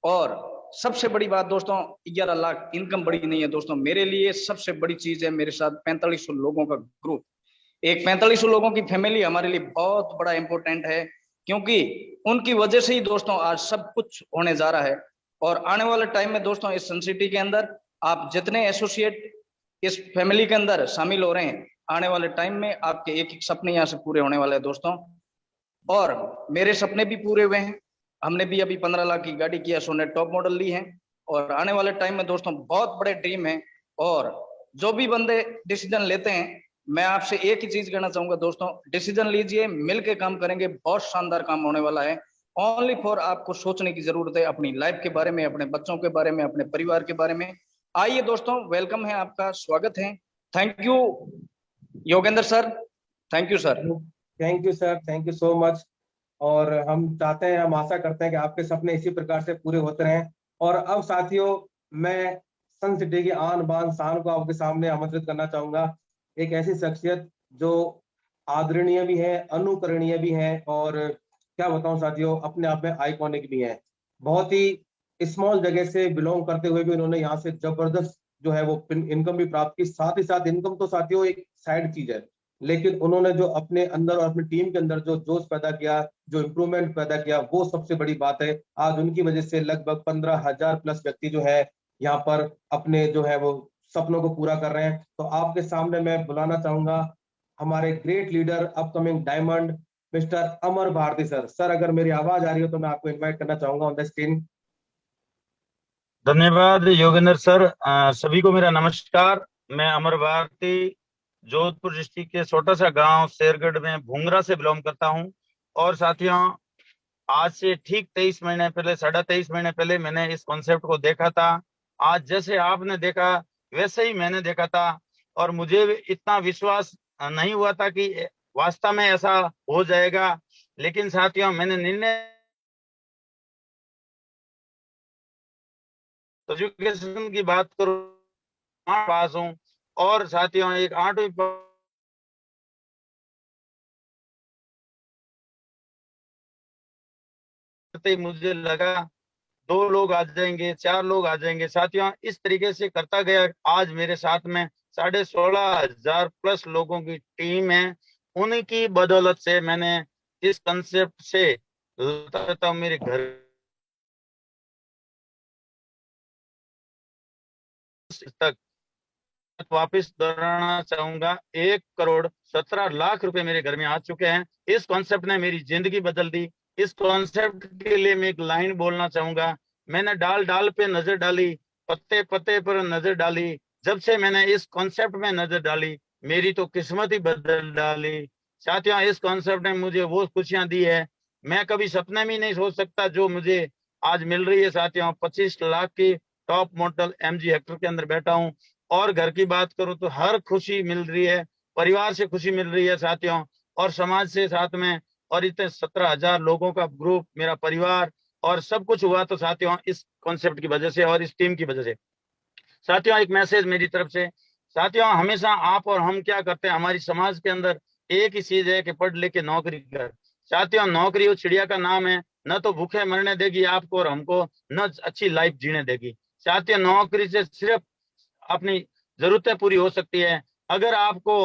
S6: और सबसे बड़ी बात दोस्तों 11 लाख इनकम बड़ी नहीं है दोस्तों, मेरे लिए सबसे बड़ी चीज है मेरे साथ 45 लोगों का ग्रुप। एक 45 लोगों की फैमिली हमारे लिए बहुत बड़ा इंपॉर्टेंट है क्योंकि उनकी वजह से ही दोस्तों आज सब कुछ होने जा रहा है। और आने वाले टाइम में दोस्तों इस सन सिटी के अंदर आप जितने एसोसिएट इस फैमिली के अंदर शामिल हो रहे हैं, आने वाले टाइम में आपके एक एक सपने यहाँ से पूरे होने वाले हैं दोस्तों। और मेरे सपने भी पूरे हुए हैं। हमने भी अभी 15 लाख की गाड़ी किया सोनेट टॉप मॉडल ली है और आने वाले टाइम में दोस्तों बहुत बड़े ड्रीम है। और जो भी बंदे डिसीजन लेते हैं, मैं आपसे एक ही चीज कहना चाहूंगा दोस्तों, डिसीजन लीजिए, मिलके काम करेंगे, बहुत शानदार काम होने वाला है। ओनली फॉर आपको सोचने की जरूरत है अपनी लाइफ के बारे में, अपने बच्चों के बारे में, अपने परिवार के बारे में। आइए दोस्तों, वेलकम है, आपका स्वागत है। Thank you Yogendra sir, thank you sir.
S1: Thank you sir, thank you so much. और हम चाहते हैं, हम आशा करते हैं कि आपके सपने इसी प्रकार से पूरे होते रहें। और अब साथियों, मैं सन सिटी की आन बान शान को आपके सामने आमंत्रित करना चाहूंगा। एक ऐसी शख्सियत जो आदरणीय भी है, अनुकरणीय भी है, और क्या बताऊं साथियों, अपने आप में आइकॉनिक भी है। बहुत ही स्मॉल जगह से बिलोंग करते हुए भी उन्होंने यहाँ से जबरदस्त जो है वो इनकम भी प्राप्त की। साथ ही साथ इनकम तो साथियों एक साइड चीज है, लेकिन उन्होंने जो अपने अंदर और अपनी टीम के अंदर जो जोश पैदा किया, जो इम्प्रूवमेंट पैदा किया, वो सबसे बड़ी बात है। आज उनकी वजह से लगभग 15,000 प्लस व्यक्ति जो है यहाँ पर अपने जो है वो सपनों को पूरा कर रहे हैं। तो आपके सामने मैं बुलाना चाहूंगा हमारे great leader, upcoming diamond, mister Amar Bharti sir. Sir, अगर मेरी आवाज आ रही हो तो मैं आपको इन्वाइट करना चाहूंगा ऑन द स्क्रीन।
S7: धन्यवाद योगेंद्र सर। सभी को मेरा नमस्कार। मैं अमर भारती जोधपुर डिस्ट्रिक्ट के छोटा सा गांव शेरगढ़ में भूंगरा से बिलोंग करता हूं। और साथियों, आज से ठीक 23 महीने पहले, 23.5 महीने पहले मैंने इस कॉन्सेप्ट को देखा था। आज जैसे आपने देखा वैसे ही मैंने देखा था और मुझे इतना विश्वास नहीं हुआ था कि वास्तव में ऐसा हो जाएगा। लेकिन साथियों, मैंने निर्णय एजुकेशन की बात करूं, पास हूं। और साथियों, एक 8वीं मुझे लगा 2 लोग आ जाएंगे, 4 लोग आ जाएंगे। साथियों, इस तरीके से करता गया। आज मेरे साथ में 16,500 प्लस लोगों की टीम है। उन्हीं की बदौलत से मैंने इस कंसेप्ट से लगातार मेरे घर तक वापस दोहराना चाहूंगा। 1,17,00,000 रुपए मेरे घर में आ चुके हैं। इस कॉन्सेप्ट ने मेरी जिंदगी बदल दी। इस कॉन्सेप्ट के लिए मैं एक लाइन बोलना चाहूंगा। मैंने डाल डाल पे नजर डाली, पत्ते पत्ते पर नजर डाली। जब से मैंने इस कॉन्सेप्ट में नजर डाली, मेरी तो किस्मत ही बदल डाली। साथियों, इस कॉन्सेप्ट ने मुझे वो खुशियां दी है मैं कभी सपने में नहीं सोच सकता जो मुझे आज मिल रही है। साथियों, 25 लाख की टॉप मॉडल MG हेक्टर के अंदर बैठा हूँ। और घर की बात करूं तो हर खुशी मिल रही है, परिवार से खुशी मिल रही है साथियों, और समाज से साथ में। और इतने 17,000 लोगों का ग्रुप, मेरा परिवार, और सब कुछ हुआ तो साथियों इस कॉन्सेप्ट की वजह से और इस टीम की वजह से। साथियों, एक मैसेज मेरी तरफ से साथियों हमेशा आप और हम क्या करते हैं, हमारी समाज के अंदर एक ही चीज है कि पढ़ लिख के नौकरी कर। साथियों नौकरी उस चिड़िया का नाम है, न तो भूखे मरने देगी आपको और हमको, न अच्छी लाइफ जीने देगी। साथियों नौकरी से सिर्फ अपनी जरूरतें पूरी हो सकती है। अगर आपको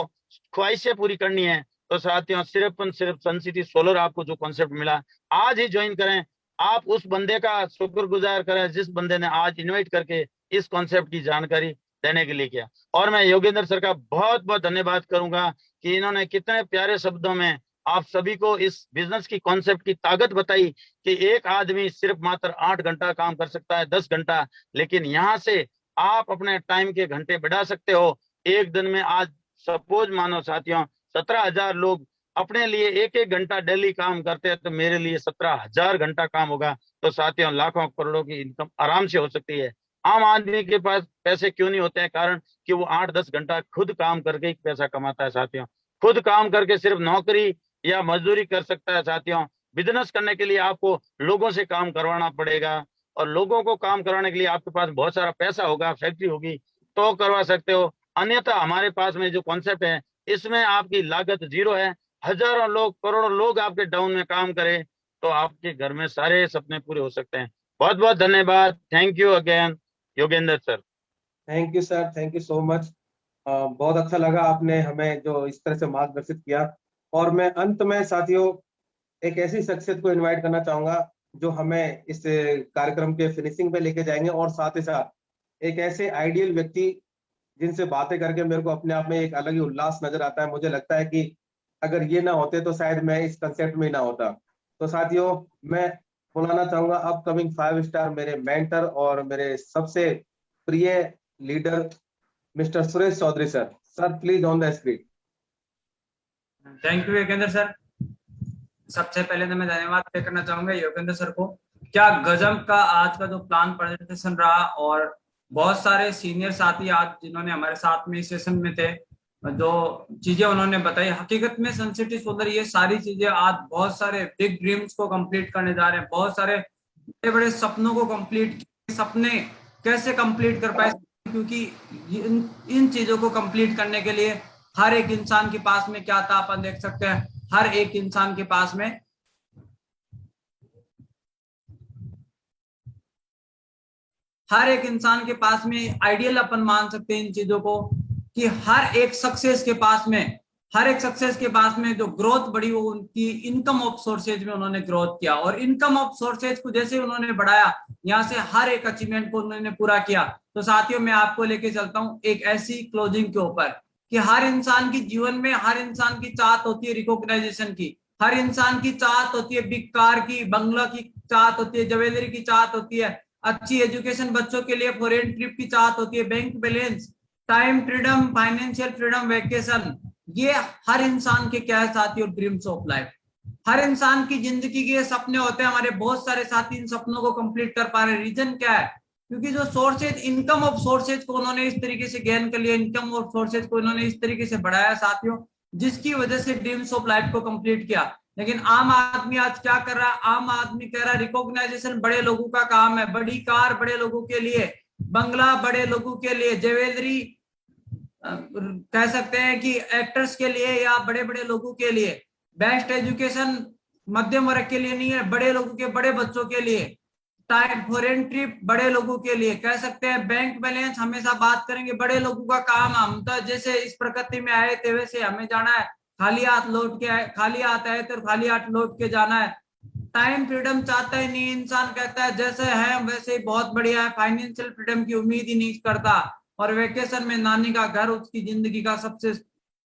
S7: ख्वाहिशें पूरी करनी है तो साथियों सिर्फ सन सिटी सोलर आपको जो कॉन्सेप्ट मिला, आज ही ज्वाइन करें। आप उस बंदे का शुक्रगुजार करें जिस बंदे ने आज इनवाइट करके इस कॉन्सेप्ट की जानकारी देने के लिए किया। और मैं योगेंद्र सर का बहुत बहुत धन्यवाद करूंगा कि इन्होंने कितने प्यारे शब्दों में आप सभी को इस बिजनेस की कॉन्सेप्ट की ताकत बताई कि एक आदमी सिर्फ मात्र 8 घंटा काम कर सकता है, 10 घंटा, लेकिन यहाँ से आप अपने टाइम के घंटे बढ़ा सकते हो। एक दिन में आज सपोज मानो साथियों 17,000 लोग अपने लिए एक एक घंटा डेली काम करते हैं, तो मेरे लिए 17,000 घंटा काम होगा, तो साथियों लाखों करोड़ों की इनकम आराम से हो सकती है। आम आदमी के पास पैसे क्यों नहीं होते हैं? कारण कि वो 8-10 घंटा खुद काम करके ही पैसा कमाता है। साथियों खुद काम करके सिर्फ नौकरी या मजदूरी कर सकता है। साथियों बिजनेस करने के लिए आपको लोगों से काम करवाना पड़ेगा, और लोगों को काम कराने के लिए आपके पास बहुत सारा पैसा होगा, फैक्ट्री होगी तो करवा सकते हो। अन्यथा हमारे पास में जो कॉन्सेप्ट है इसमें आपकी लागत जीरो है। हजारों लोग, करोड़ों लोग आपके डाउन में काम करें तो आपके घर में सारे सपने पूरे हो सकते हैं। बहुत बहुत धन्यवाद। Thank you again Yogendra sir.
S1: Thank you sir, thank you so much. बहुत अच्छा लगा आपने हमें जो इस तरह से मार्गदर्शित किया। और मैं अंत में साथियों एक ऐसी शख्सियत को इनवाइट करना चाहूंगा जो हमें इस कार्यक्रम के फिनिशिंग पे लेके जाएंगे, और साथ ही साथ एक ऐसे आइडियल व्यक्ति जिनसे बातें करके मेरे को अपने आप में एक अलग ही उल्लास नजर आता है। मुझे लगता है कि अगर ये ना होते तो शायद मैं इस कंसेप्ट में ही ना होता। तो साथियों मैं बुलाना चाहूंगा अपकमिंग 5 स्टार मेरे मेंटर और मेरे सबसे प्रिय leader mister Suresh Chaudhary sir. Sir please on the screen.
S8: Thank you Yogendra sir. सबसे पहले तो मैं धन्यवाद पे करना चाहूंगा योगेंद्र सर को। क्या गजब का आज का जो प्लान प्रेजेंटेशन रहा, और बहुत सारे सीनियर साथी आज जिन्होंने हमारे साथ में इस सेशन में थे, जो चीजें उन्होंने बताई, हकीकत में सन सिटी सोलर ये सारी चीजें आज बहुत सारे बिग ड्रीम्स को कंप्लीट करने जा रहे हैं। बहुत सारे बड़े बड़े सपनों को कंप्लीट, सपने कैसे कंप्लीट कर पाए, क्योंकि इन चीजों को कंप्लीट करने के लिए हर एक इंसान के पास में क्या था अपन देख सकते हैं। हर एक इंसान के पास में आइडियल अपन मान सकते हैं इन चीजों को, कि हर एक सक्सेस के पास में जो ग्रोथ बढ़ी वो उनकी इनकम ऑफ सोर्सेज में उन्होंने ग्रोथ किया, और इनकम ऑफ सोर्सेज को जैसे उन्होंने बढ़ाया, यहाँ से हर एक अचीवमेंट को उन्होंने पूरा किया। तो साथियों मैं आपको लेके चलता हूँ एक ऐसी क्लोजिंग के ऊपर कि हर इंसान की जीवन में, हर इंसान की चाहत होती है रिकॉग्नाइजेशन की, हर इंसान की चाहत होती है बिग कार की, बंगला की चाहत होती है, ज्वेलरी की चाहत होती है, अच्छी एजुकेशन बच्चों के लिए, फॉरेन ट्रिप की चाहत होती है, bank balance, time freedom, financial freedom, vacation. ये हर इंसान के क्या है साथियों, ड्रीम्स ऑफ लाइफ। हर इंसान की जिंदगी के सपने होते हैं। हमारे बहुत सारे साथी इन सपनों को कंप्लीट कर पा रहे हैं। रीजन क्या है? क्योंकि जो सोर्सेज, इनकम ऑफ सोर्सेज को उन्होंने इस तरीके से गेन कर लिया, इनकम ऑफ सोर्सेज को इन्होंने इस तरीके से बढ़ाया साथियों, जिसकी वजह से ड्रीम्स ऑफ लाइफ को कंप्लीट किया। लेकिन आम आदमी आज क्या कर रहा है? आम आदमी कह रहा है रिकॉग्नाइजेशन बड़े लोगों का काम है, बड़ी कार बड़े लोगों के लिए, बंगला बड़े लोगों के लिए, ज्वेलरी कह सकते हैं कि एक्टर्स के लिए या बड़े बड़े लोगों के लिए, बेस्ट एजुकेशन मध्यम वर्ग के लिए नहीं है, बड़े लोगों के, बड़े बच्चों के लिए, टाइम फॉरेन ट्रिप बड़े लोगों के लिए, कह सकते हैं बैंक बैलेंस हमेशा बात करेंगे बड़े लोगों का काम। हम तो जैसे इस प्रकृति में आए थे वैसे हमें जाना है, खाली हाथ लौट के आए, खाली हाथ आए तो खाली हाथ लौट के जाना है। टाइम फ्रीडम चाहता ही नहीं इंसान, कहता है जैसे है वैसे ही बहुत बढ़िया है, फाइनेंशियल फ्रीडम की उम्मीद ही नहीं करता। और वेकेशन में नानी का घर उसकी जिंदगी का सबसे,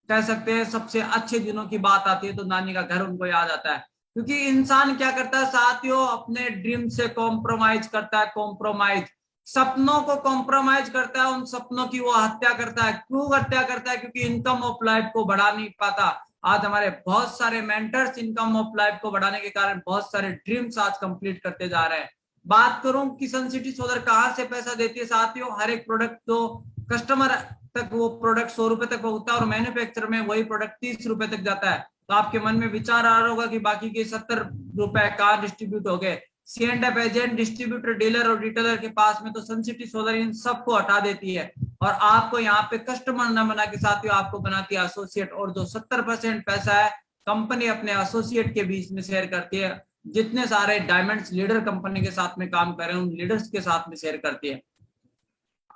S8: कह सकते हैं सबसे अच्छे दिनों की बात आती है तो नानी का घर उनको याद आता है। क्योंकि इंसान क्या करता है साथियों, अपने ड्रीम से कॉम्प्रोमाइज करता है, कॉम्प्रोमाइज, सपनों को कॉम्प्रोमाइज करता है, उन सपनों की वो हत्या करता है। क्यों हत्या करता है? क्योंकि इनकम ऑफ लाइफ को बढ़ा नहीं पाता। आज हमारे बहुत सारे मेंटर्स इनकम ऑफ लाइफ को बढ़ाने के कारण बहुत सारे ड्रीम्स आज कंप्लीट करते जा रहे हैं। बात करूं कि सन सिटी सोलर कहां से पैसा देती है साथियों, हर एक प्रोडक्ट जो कस्टमर तक वो प्रोडक्ट 100 रुपए तक पहुंचता है और मैन्युफैक्चर में वही प्रोडक्ट 30 रुपए तक जाता है। तो आपके मन में विचार आ रहा होगा कि बाकी के 70 रुपए कहाँ डिस्ट्रीब्यूट हो गए। C&F एजेंट, डिस्ट्रीब्यूटर, डीलर और रिटेलर के पास में, तो सन सिटी सोलर इन सबको हटा देती है और आपको यहाँ पे कस्टमर न बना के साथियों आपको बनाती है एसोसिएट। और जो 70% पैसा है कंपनी अपने एसोसिएट के बीच में शेयर करती है। जितने सारे डायमंड्स लीडर कंपनी के साथ में काम कर रहे हैं उन लीडर्स के साथ में शेयर करती है।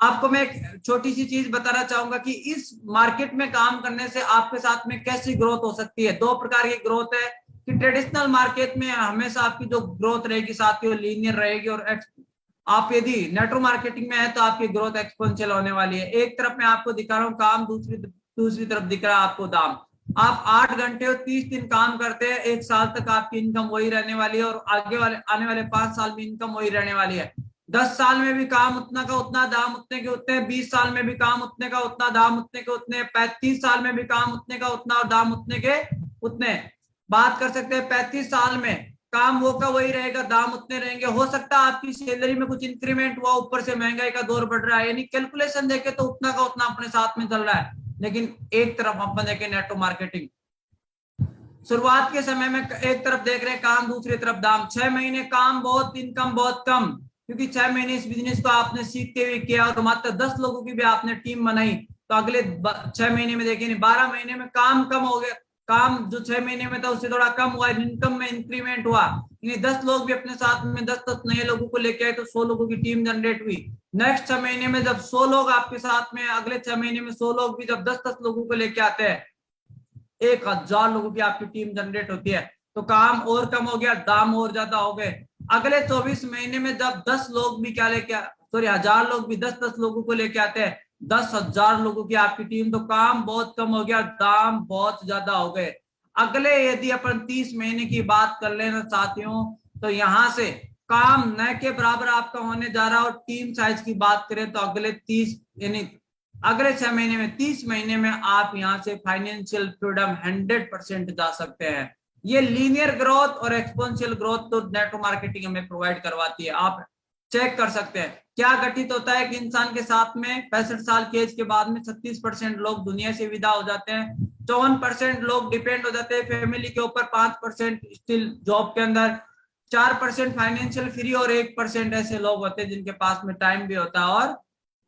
S8: आपको मैं एक छोटी सी चीज बताना चाहूंगा कि इस मार्केट में काम करने से आपके साथ में कैसी ग्रोथ हो सकती है। दो प्रकार की ग्रोथ है कि ट्रेडिशनल मार्केट में हमेशा आपकी जो ग्रोथ रहेगी साथियों लीनियर रहेगी, और आप यदि नेटवर्क मार्केटिंग में है तो आपकी ग्रोथ एक्सपोनेंशियल होने वाली है। एक तरफ मैं आपको दिखा रहा हूँ काम, दूसरी तरफ दिख रहा है आपको दाम। आप 8 घंटे और 30 दिन काम करते हैं, 1 साल तक आपकी इनकम वही रहने वाली है और आने वाले 5 साल में इनकम वही रहने वाली है। 10 साल में भी काम उतना का उतना, दाम उतने के उतने, 20 साल में भी काम उतने का उतना, दाम उतने के उतने, 35 साल में भी काम उतने का उतना और दाम उतने के उतने। बात कर सकते हैं 35 साल में काम वो का वही रहेगा, दाम उतने रहेंगे। हो सकता है आपकी सैलरी में कुछ इंक्रीमेंट हुआ, ऊपर से महंगाई का दौर बढ़ रहा है, यानी कैलकुलेशन देखे तो उतना का उतना अपने साथ में चल रहा है। लेकिन एक तरफ अपन देखें नेटवर्क मार्केटिंग, शुरुआत के समय में एक तरफ देख रहे हैं काम, दूसरी तरफ दाम। 6 महीने काम बहुत, इनकम बहुत कम, क्योंकि 6 महीने इस बिजनेस को आपने सीखते हुए किया और मात्र 10 लोगों की भी आपने टीम बनाई, तो अगले 6 महीने में देखिए 12 महीने में काम कम हो गया। काम जो 6 महीने में था उससे थोड़ा कम हुआ, इनकम में इंक्रीमेंट हुआ, यानी 10 लोग भी अपने साथ में 10 नए लोगों को लेके आए तो 100 लोगों की टीम जनरेट हुई। नेक्स्ट 6 महीने में जब 100 लोग आपके साथ में, अगले 6 महीने में 100 लोग भी जब 10 लोगों को लेके आते हैं, 1000 लोगों की आपकी टीम जनरेट होती है। तो काम और कम हो गया, दाम और ज्यादा हो गए। अगले 24 महीने में जब 10 लोग भी क्या लेके, सॉरी 1000 लोग भी 10 लोगों को लेके आते हैं, 10,000 लोगों की आपकी टीम, तो काम बहुत कम हो गया, दाम बहुत ज्यादा हो गए। अगले यदि अपन 30 महीने की बात कर लेना साथियों, तो यहाँ से काम न के बराबर आपका होने जा रहा है। और टीम साइज की बात करें तो अगले 30 यानी अगले 6 महीने में 30 महीने में आप यहाँ से फाइनेंशियल फ्रीडम 100% जा सकते हैं। ये लीनियर ग्रोथ और एक्सपोनेंशियल ग्रोथ तो नेटवर्क मार्केटिंग हमें प्रोवाइड करवाती है। आप चेक कर सकते हैं क्या घटित होता है कि इंसान के साथ में 65 साल की एज के बाद में 36% लोग दुनिया से विदा हो जाते हैं, 54% लोग डिपेंड हो जाते हैं फैमिली के ऊपर, 5% स्टिल जॉब के अंदर, 4% फाइनेंशियल फ्री और 1% ऐसे लोग होते हैं जिनके पास में टाइम भी होता है और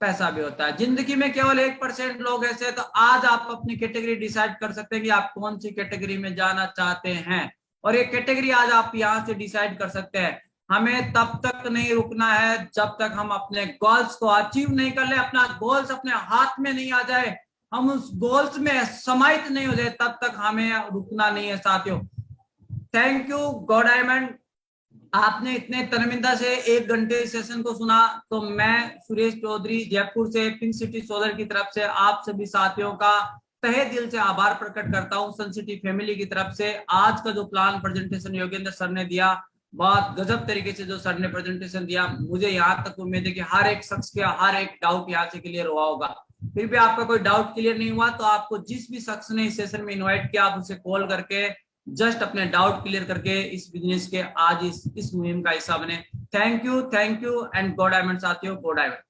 S8: पैसा भी होता है। जिंदगी में केवल 1% लोग ऐसे हैं। तो आज आप अपनी कैटेगरी डिसाइड कर सकते हैं कि आप कौन सी कैटेगरी में जाना चाहते हैं, और ये कैटेगरी आज आप यहाँ से डिसाइड कर सकते हैं। हमें तब तक नहीं रुकना है जब तक हम अपने गोल्स को अचीव नहीं कर ले, अपना गोल्स अपने हाथ में नहीं आ जाए, हम उस गोल्स में समाहित नहीं हो जाए, तब तक हमें रुकना नहीं है साथियों। थैंक यू गो डायमंड, आपने इतने तनमिंदा से 1 घंटे सेशन को सुना। तो मैं सुरेश चौधरी जयपुर से पिंक सिटी सोलर की तरफ से आप सभी साथियों का तहे दिल से आभार प्रकट करता हूं। सन सिटी फैमिली की तरफ से आज का जो प्लान प्रेजेंटेशन योगेंद्र सर ने दिया, बहुत गजब तरीके से जो सर ने प्रेजेंटेशन दिया, मुझे यहाँ तक उम्मीद है कि हर एक शख्स का हर एक डाउट यहाँ से क्लियर हुआ होगा। फिर भी आपका कोई डाउट क्लियर नहीं हुआ तो आपको जिस भी शख्स ने इस सेशन में इन्वाइट किया, आप उसे कॉल करके जस्ट अपने डाउट क्लियर करके इस बिजनेस के आज इस मुहिम का हिस्सा बने। Thank you and God diamond साथियों, गॉड डायमंड।